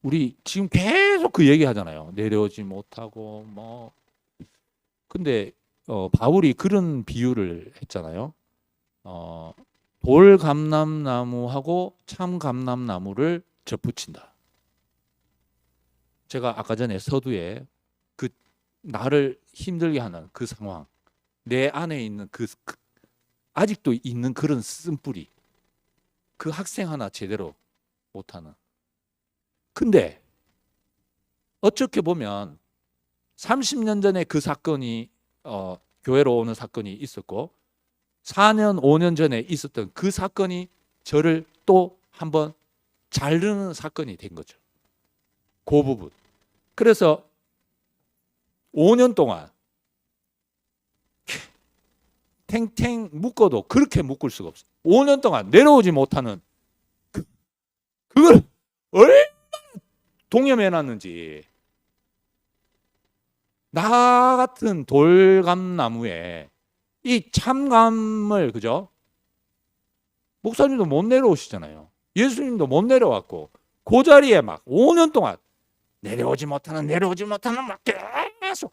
우리 지금 계속 그 얘기 하잖아요. 내려오지 못하고 뭐. 근데 바울이 그런 비유를 했잖아요. 돌 감람나무하고 참 감람나무를 접붙인다. 제가 아까 전에 서두에 그 나를 힘들게 하는 그 상황, 내 안에 있는 그 아직도 있는 그런 쓴뿌리, 그 학생 하나 제대로 못하는. 근데 어떻게 보면 30년 전에 그 사건이 교회로 오는 사건이 있었고 4년 5년 전에 있었던 그 사건이 저를 또 한번 자르는 사건이 된 거죠. 그 부분. 그래서 5년 동안 탱탱 묶어도 그렇게 묶을 수가 없어요. 5년 동안 내려오지 못하는 그걸 얼마나 동염해놨는지. 나 같은 돌감나무에 이 참감을, 그죠? 목사님도 못 내려오시잖아요. 예수님도 못 내려왔고 그 자리에 막 5년 동안 내려오지 못하는 막 계속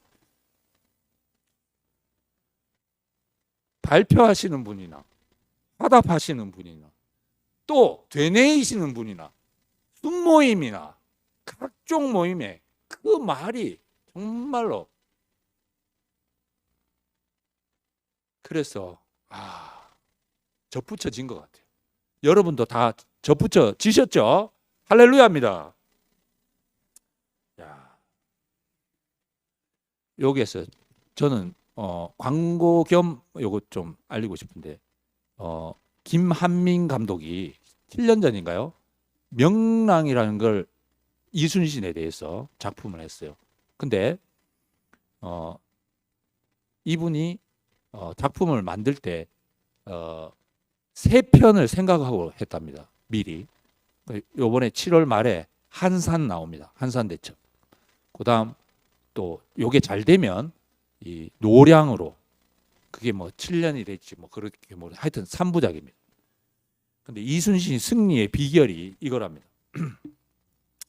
발표하시는 분이나 화답하시는 분이나 또 되뇌이시는 분이나 순모임이나 각종 모임에 그 말이 정말로, 그래서 접붙여진 것 같아요. 여러분도 다 접붙여지셨죠? 할렐루야입니다. 여기에서 저는 광고 겸 요거 좀 알리고 싶은데 김한민 감독이 7년 전인가요? 명랑이라는 걸 이순신에 대해서 작품을 했어요. 근데 이분이 작품을 만들 때 3편을 생각하고 했답니다. 미리. 요번에 7월 말에 한산 나옵니다. 한산대첩. 그다음 또 요게 잘 되면 이 노량으로, 그게 뭐 7년이 됐지 뭐 그렇게 뭐 하여튼 3부작입니다. 근데 이순신 승리의 비결이 이거랍니다.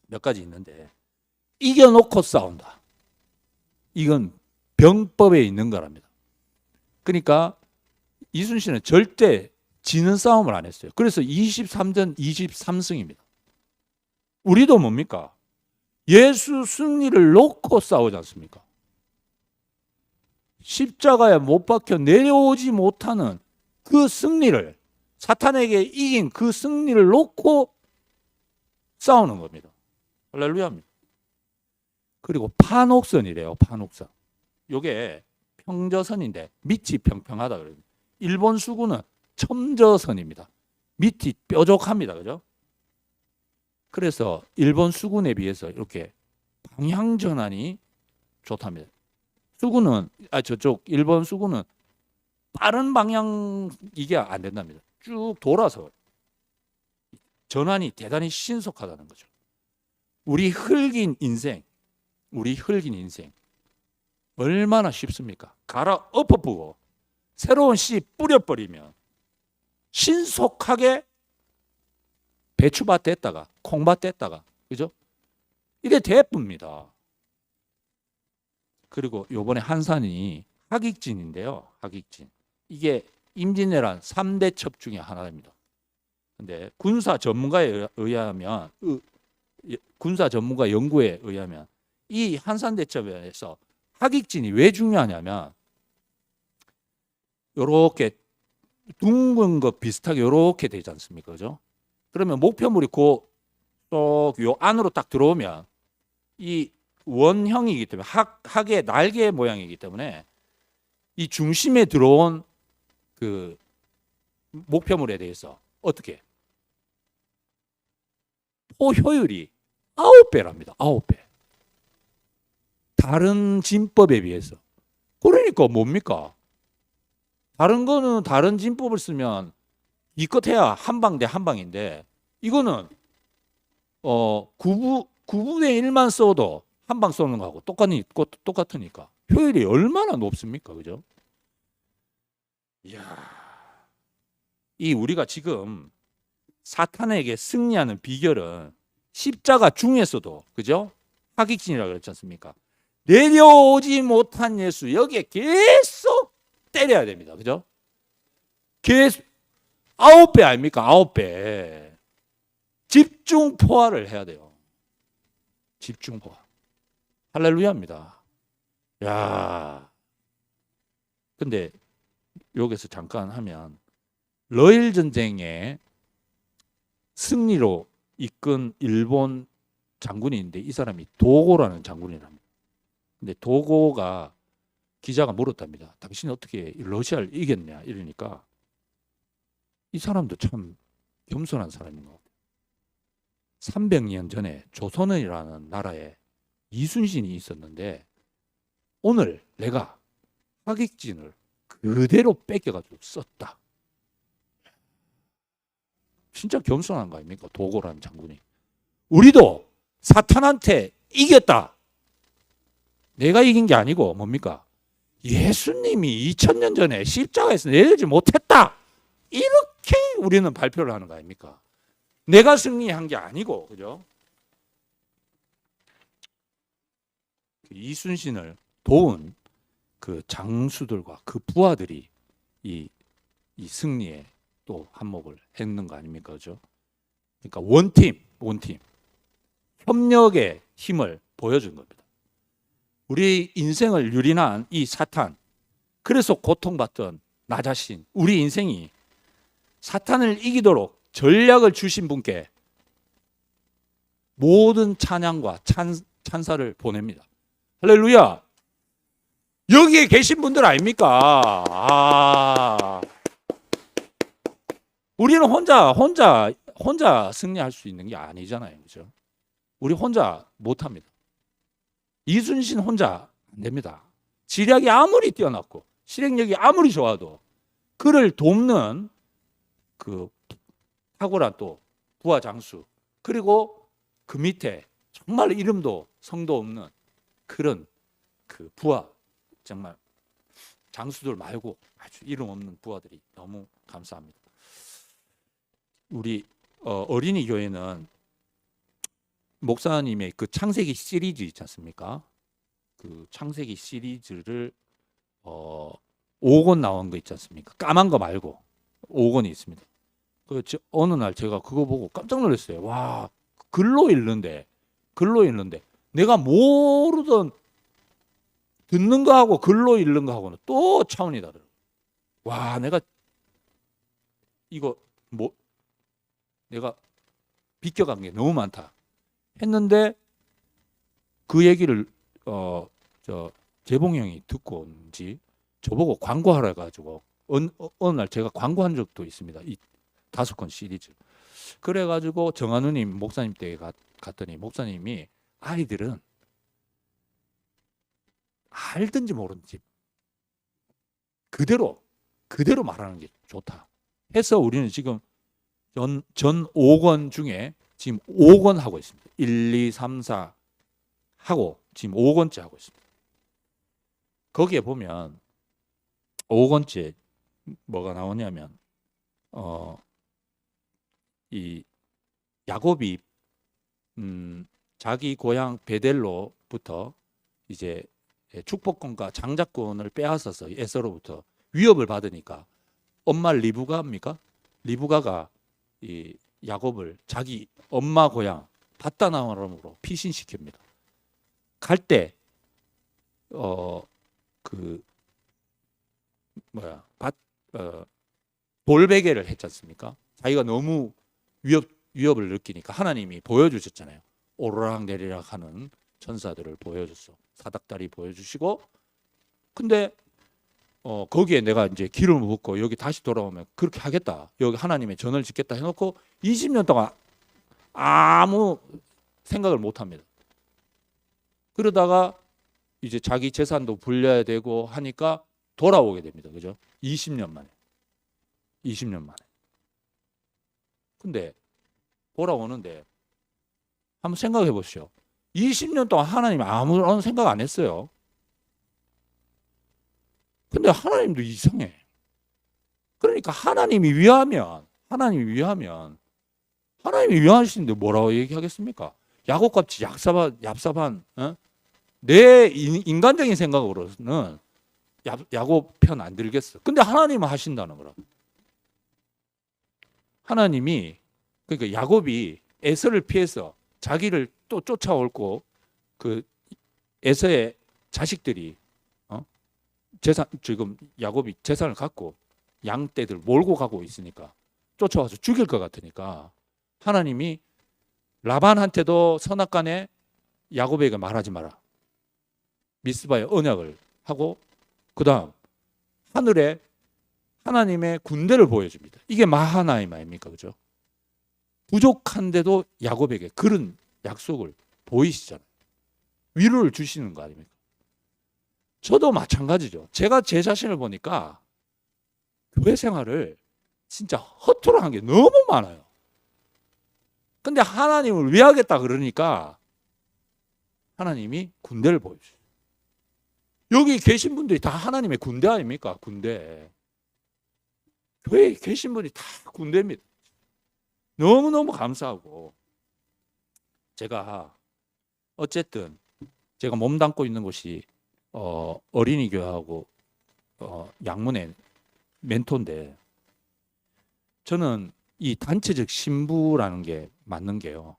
몇 가지 있는데, 이겨놓고 싸운다. 이건 병법에 있는 거랍니다. 그러니까 이순신은 절대 지는 싸움을 안 했어요. 그래서 23전 23승입니다. 우리도 뭡니까? 예수 승리를 놓고 싸우지 않습니까? 십자가에 못 박혀 내려오지 못하는 그 승리를 사탄에게 이긴 그 승리를 놓고 싸우는 겁니다. 할렐루야입니다. 그리고 판옥선이래요. 판옥선. 요게 평저선인데 밑이 평평하다 그래요. 일본 수구는 첨저선입니다. 밑이 뾰족합니다. 그죠? 그래서 일본 수군에 비해서 이렇게 방향 전환이 좋답니다. 수군은 저쪽 일본 수군은 빠른 방향 이게 안 된답니다. 쭉 돌아서 전환이 대단히 신속하다는 거죠. 우리 흙인 인생 얼마나 쉽습니까? 갈아 엎어보고 새로운 씨 뿌려버리면 신속하게 배추밭 됐다가 콩밭 됐다가 그죠? 이게 대뿐입니다. 그리고 요번에 한산이 하객진인데요. 하객진. 이게 임진왜란 3대 첩 중에 하나입니다. 근데 군사 전문가에 의하면 군사 전문가 연구에 의하면 이 한산대첩에서 하객진이 왜 중요하냐면 요렇게 둥근 것 비슷하게 요렇게 되지 않습니까? 그죠? 그러면 목표물이 요 안으로 딱 들어오면 이 원형이기 때문에 학의 날개 모양이기 때문에 이 중심에 들어온 그 목표물에 대해서 어떻게 포효율이 9배랍니다. 9배. 다른 진법에 비해서. 그러니까 뭡니까? 다른 거는 다른 진법을 쓰면 기껏해야 한 방 대 한 방인데 이거는 9분의 1만 써도 한 방 쏘는 거하고 똑같으니까 효율이 얼마나 높습니까? 그죠? 이야. 이 우리가 지금 사탄에게 승리하는 비결은 십자가 중에서도 그죠? 하객진이라고 그랬지 않습니까? 내려오지 못한 예수 여기에 계속 때려야 됩니다. 그죠? 계속 9배 아닙니까? 9배. 집중 포화를 해야 돼요. 집중 포화. 할렐루야입니다. 야. 근데 여기서 잠깐 하면 러일 전쟁의 승리로 이끈 일본 장군이 있는데 이 사람이 도고라는 장군이랍니다. 근데 도고가 기자가 물었답니다. 당신이 어떻게 러시아를 이겼냐 이러니까 이 사람도 참 겸손한 사람인 것 같아요. 300년 전에 조선이라는 나라에 이순신이 있었는데 오늘 내가 하객진을 그대로 뺏겨가지고 썼다. 진짜 겸손한 거 아닙니까? 도고라는 장군이. 우리도 사탄한테 이겼다. 내가 이긴 게 아니고 뭡니까? 예수님이 2000년 전에 십자가에서 내려지 못했다. 이렇게 우리는 발표를 하는 거 아닙니까? 내가 승리한 게 아니고, 그죠? 이순신을 도운 그 장수들과 그 부하들이 이 승리에 또 한몫을 했는 거 아닙니까? 그죠? 그러니까 원팀. 협력의 힘을 보여준 겁니다. 우리 인생을 유린한 이 사탄, 그래서 고통받던 나 자신, 우리 인생이 사탄을 이기도록 전략을 주신 분께 모든 찬양과 찬사를 보냅니다. 할렐루야! 여기에 계신 분들 아닙니까? 우리는 혼자 승리할 수 있는 게 아니잖아요. 그죠? 우리 혼자 못 합니다. 이순신 혼자 안 됩니다. 지략이 아무리 뛰어났고 실행력이 아무리 좋아도 그를 돕는 그 탁월한 또 부하 장수, 그리고 그 밑에 정말 이름도 성도 없는 그런 그 부하, 정말 장수들 말고 아주 이름 없는 부하들이 너무 감사합니다. 우리 어린이 교회는 목사님의 그 창세기 시리즈 있지 않습니까? 그 창세기 시리즈를 5권 나온 거 있지 않습니까? 까만 거 말고 5권이 있습니다. 어느 날 제가 그거 보고 깜짝 놀랐어요. 와, 글로 읽는데 내가 모르던 듣는 거하고 글로 읽는 거하고는 또 차원이 다르더라고요. 와, 내가 이거 뭐 내가 비껴간 게 너무 많다 했는데 그 얘기를 저 재봉 형이 듣고 온지 저보고 광고하라 해가지고 어느 날 제가 광고한 적도 있습니다. 이 5권 시리즈. 그래가지고 정한우님 목사님 댁에 갔더니 목사님이 아이들은 알든지 모르든지 그대로 말하는 게 좋다 해서 우리는 지금 전 5권 중에 지금 5권 하고 있습니다. 1, 2, 3, 4 하고 지금 5권째 하고 있습니다. 거기에 보면 5권째 뭐가 나오냐면 이 야곱이 자기 고향 베델로부터 이제 축복권과 장자권을 빼앗아서 에서로부터 위협을 받으니까 엄마 리브가입니까? 리브가가 이 야곱을 자기 엄마 고향 바다나람으로 피신시킵니다. 갈 때 그 돌베개를 했지 않습니까? 자기가 너무 위협을 느끼니까 하나님이 보여주셨잖아요. 오르락 내리락 하는 천사들을 보여줬어. 사닥다리 보여주시고 근데 거기에 내가 이제 기름을 붓고 여기 다시 돌아오면 그렇게 하겠다. 여기 하나님의 전을 짓겠다 해놓고 20년 동안 아무 생각을 못 합니다. 그러다가 이제 자기 재산도 불려야 되고 하니까 돌아오게 됩니다. 그죠? 20년 만에. 20년 만에. 근데 돌아오는데 한번 생각해 보시오. 20년 동안 하나님 아무런 생각 안 했어요. 근데 하나님도 이상해. 그러니까 하나님이 위하면 하나님이 위하시는데 뭐라고 얘기하겠습니까? 야곱같이 얍삽한 내 인간적인 생각으로는 야곱 편 안 들겠어. 근데 하나님은 하신다는 거라. 하나님이 그러니까 야곱이 에서를 피해서 자기를 또 쫓아올고 그 에서의 자식들이 재산 지금 야곱이 재산을 갖고 양떼들 몰고 가고 있으니까 쫓아와서 죽일 것 같으니까 하나님이 라반한테도 선악간에 야곱에게 말하지 마라. 미스바의 언약을 하고 그다음 하늘에 하나님의 군대를 보여줍니다. 이게 마하나임 아닙니까? 그죠? 부족한데도 야곱에게 그런 약속을 보이시잖아요. 위로를 주시는 거 아닙니까? 저도 마찬가지죠. 제가 제 자신을 보니까 교회 생활을 진짜 허투루 한 게 너무 많아요. 근데 하나님을 위하겠다 그러니까 하나님이 군대를 보여주세요. 여기 계신 분들이 다 하나님의 군대 아닙니까? 군대. 교회에 계신 분이 다 군대입니다. 너무너무 감사하고 제가 어쨌든 제가 몸담고 있는 곳이 어린이 교회하고 양문의 멘토인데 저는 이 단체적 신부라는 게 맞는 게요.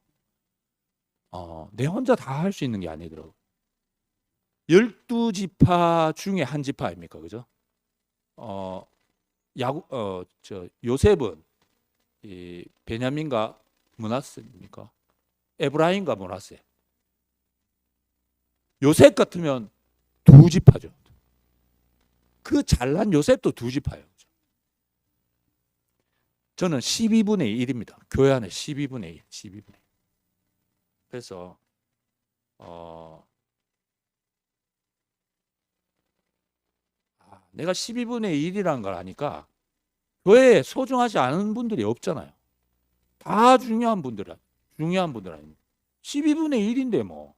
내 혼자 다 할 수 있는 게 아니더라고요. 12지파 중에 한 지파 아닙니까? 그죠? 요셉은 이 베냐민과 므낫세입니까? 에브라임과 므낫세. 요셉 같으면 2지파죠. 그 잘난 요셉도 2지파예요. 저는 12분의 1입니다. 교회 안에 12분의 1, 12분의 1. 그래서 내가 12분의 1이라는 걸 아니까 교회에 소중하지 않은 분들이 없잖아요. 다 중요한 분들 아닙니까? 12분의 1인데 뭐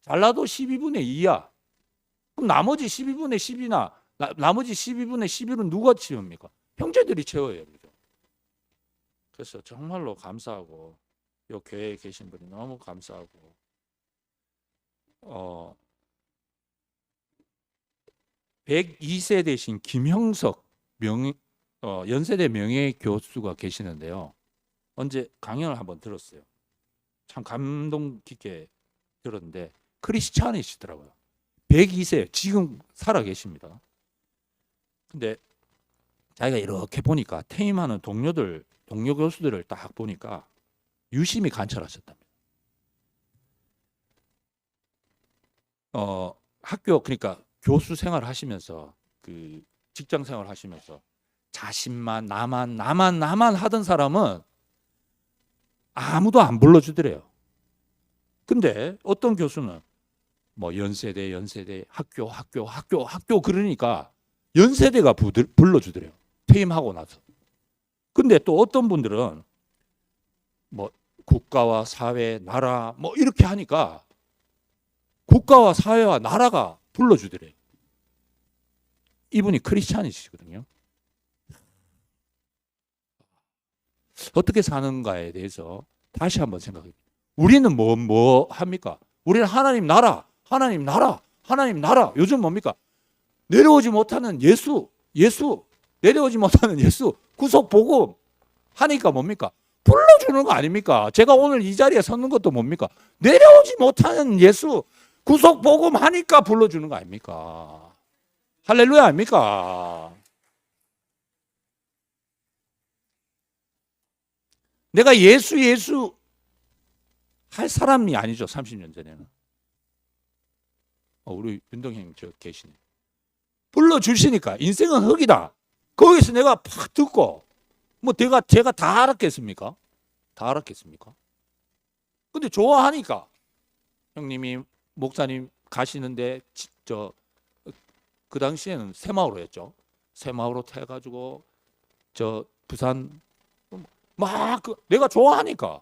잘나도 12분의 2야. 그럼 나머지 12분의 10이나 나머지 12분의 11은 누가 채웁니까? 형제들이 채워요. 그죠? 그래서 정말로 감사하고 이 교회에 계신 분이 너무 감사하고 102세대신 김형석 연세대 명예교수가 계시는데요. 언제 강연을 한번 들었어요. 참 감동 깊게 들었는데 크리스찬이시더라고요. 102세 지금 살아 계십니다. 근데 자기가 이렇게 보니까 퇴임하는 동료 교수들을 딱 보니까 유심히 관찰하셨답니다. 학교 그러니까 교수 생활 하시면서 그 직장 생활 하시면서 자신만 나만 하던 사람은 아무도 안 불러주더래요. 근데 어떤 교수는 뭐 연세대 학교 그러니까 연세대가 불러주더래요. 퇴임하고 나서. 근데 또 어떤 분들은 뭐 국가와 사회, 나라 뭐 이렇게 하니까 국가와 사회와 나라가 불러주더래요. 이분이 크리스찬이시거든요. 어떻게 사는가에 대해서 다시 한번 생각해요. 우리는 뭐 합니까? 우리는 하나님 나라. 요즘 뭡니까? 내려오지 못하는 예수, 내려오지 못하는 예수, 구속 복음 하니까 뭡니까? 불러주는 거 아닙니까? 제가 오늘 이 자리에 섰는 것도 뭡니까? 내려오지 못하는 예수, 구속 복음 하니까 불러주는 거 아닙니까? 할렐루야 아닙니까? 내가 예수 할 사람이 아니죠. 30년 전에는. 우리 윤동형 저 계시네. 불러주시니까 인생은 흙이다. 거기서 내가 팍 듣고 뭐 제가 다 알았겠습니까? 근데 좋아하니까 형님이 목사님 가시는데 그 당시에는 새마을호였죠. 새마을호 타가지고 저 부산 막 내가 좋아하니까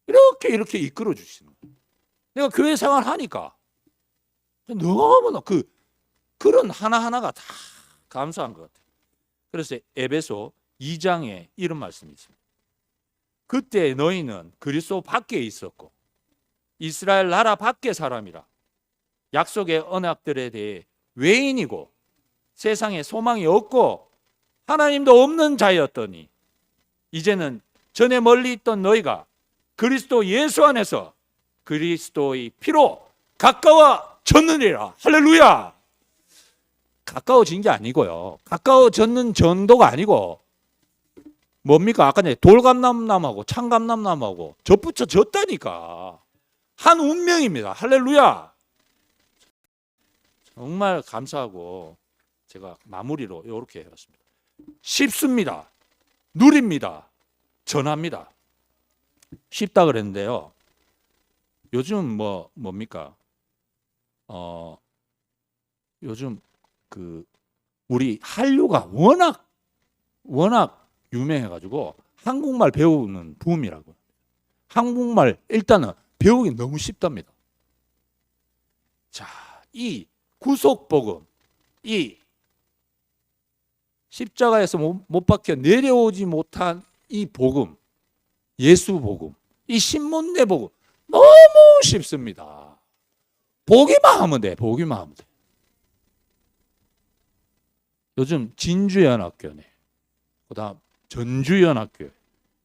이렇게 이끌어 주시는 거예요. 내가 교회 생활 하니까 너무나 그런 하나하나가 다 감사한 것 같아요. 그래서 에베소 2장에 이런 말씀이 있습니다. 그때 너희는 그리스도 밖에 있었고 이스라엘 나라 밖의 사람이라 약속의 언약들에 대해 외인이고 세상에 소망이 없고 하나님도 없는 자였더니 이제는 전에 멀리 있던 너희가 그리스도 예수 안에서 그리스도의 피로 가까워졌느니라. 할렐루야. 가까워진 게 아니고요. 가까워졌는 정도가 아니고 뭡니까? 아까 전에 돌감람나무하고 창감람나무하고 접붙여졌다니까. 한 운명입니다. 할렐루야. 정말 감사하고 제가 마무리로 이렇게 해봤습니다. 쉽습니다. 누립니다. 전합니다. 쉽다 그랬는데요. 요즘 뭡니까? 요즘 우리 한류가 워낙 유명해가지고 한국말 배우는 붐이라고. 한국말 일단은 배우기 너무 쉽답니다. 자, 이 구속복음, 이 십자가에서 못 박혀 내려오지 못한 이 복음, 예수 복음, 이 신문내 복음 너무 쉽습니다. 보기만 하면 돼. 요즘 진주연합교회, 그다음 전주연합교회,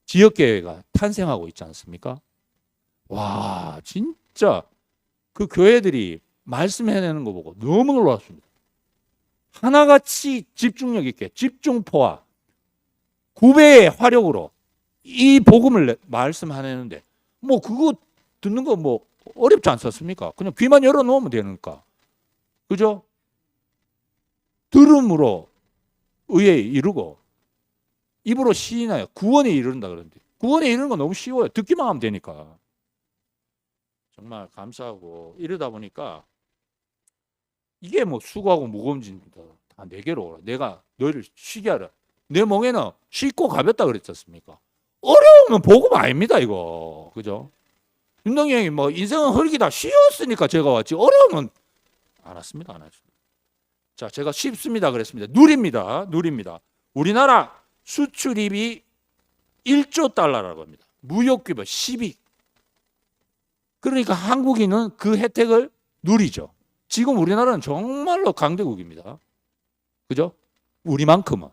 지역교회가 탄생하고 있지 않습니까? 와, 진짜 그 교회들이 말씀해내는 거 보고 너무 놀랐습니다. 하나같이 집중력 있게 집중포와 9배의 화력으로 이 복음을 말씀하내는데 뭐 그거 듣는 거 뭐 어렵지 않습니까? 그냥 귀만 열어놓으면 되니까. 그죠? 들음으로 의에 이르고 입으로 시인하여 구원에 이른다 그러는데 구원에 이르는 건 너무 쉬워요. 듣기만 하면 되니까. 정말 감사하고 이러다 보니까 이게 뭐 수고하고 무거운 짓입니다. 다 내게로 내가 너희를 쉬게 하라. 내 멍에는 쉽고 가볍다 그랬지 않습니까? 어려우면 복음 아닙니다 이거. 그죠? 윤동이 형이 뭐 인생은 흙이다 쉬웠으니까 제가 왔지 어려우면 안 왔습니다. 자, 제가 쉽습니다 그랬습니다. 누립니다. 우리나라 수출입이 1조 달러라고 합니다. 무역규모 10위. 그러니까 한국인은 그 혜택을 누리죠. 지금 우리나라는 정말로 강대국입니다. 그죠? 우리만큼은.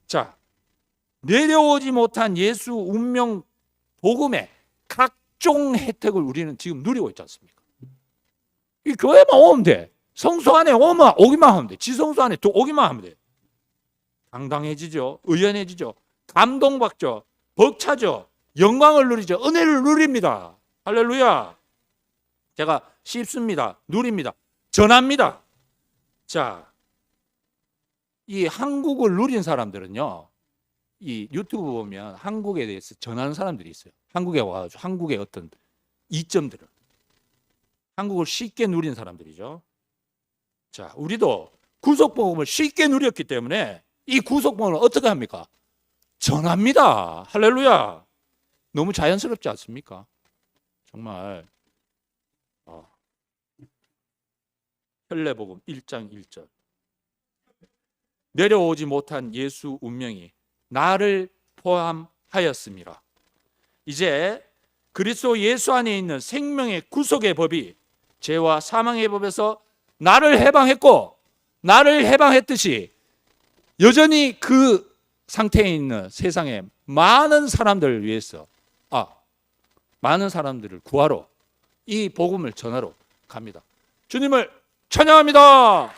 자, 내려오지 못한 예수 운명 복음의 각종 혜택을 우리는 지금 누리고 있지 않습니까? 이 교회만 오면 돼. 성소 안에 오기만 하면 돼. 지성소 안에 오기만 하면 돼. 당당해지죠. 의연해지죠. 감동받죠. 벅차죠. 영광을 누리죠. 은혜를 누립니다. 할렐루야. 제가 씹습니다. 누립니다. 전합니다. 자, 이 한국을 누린 사람들은요, 이 유튜브 보면 한국에 대해서 전하는 사람들이 있어요. 한국에 와가지고 한국의 어떤 이점들을, 한국을 쉽게 누린 사람들이죠. 자, 우리도 구속복음을 쉽게 누렸기 때문에 이 구속복음을 어떻게 합니까? 전합니다. 할렐루야. 너무 자연스럽지 않습니까? 정말 혈례복음 1장 1절. 내려오지 못한 예수 운명이 나를 포함하였습니다. 이제 그리스도 예수 안에 있는 생명의 구속의 법이 죄와 사망의 법에서 나를 해방했고, 나를 해방했듯이 여전히 그 상태에 있는 세상의 많은 사람들을 위해서, 많은 사람들을 구하러 이 복음을 전하러 갑니다. 주님을 찬양합니다.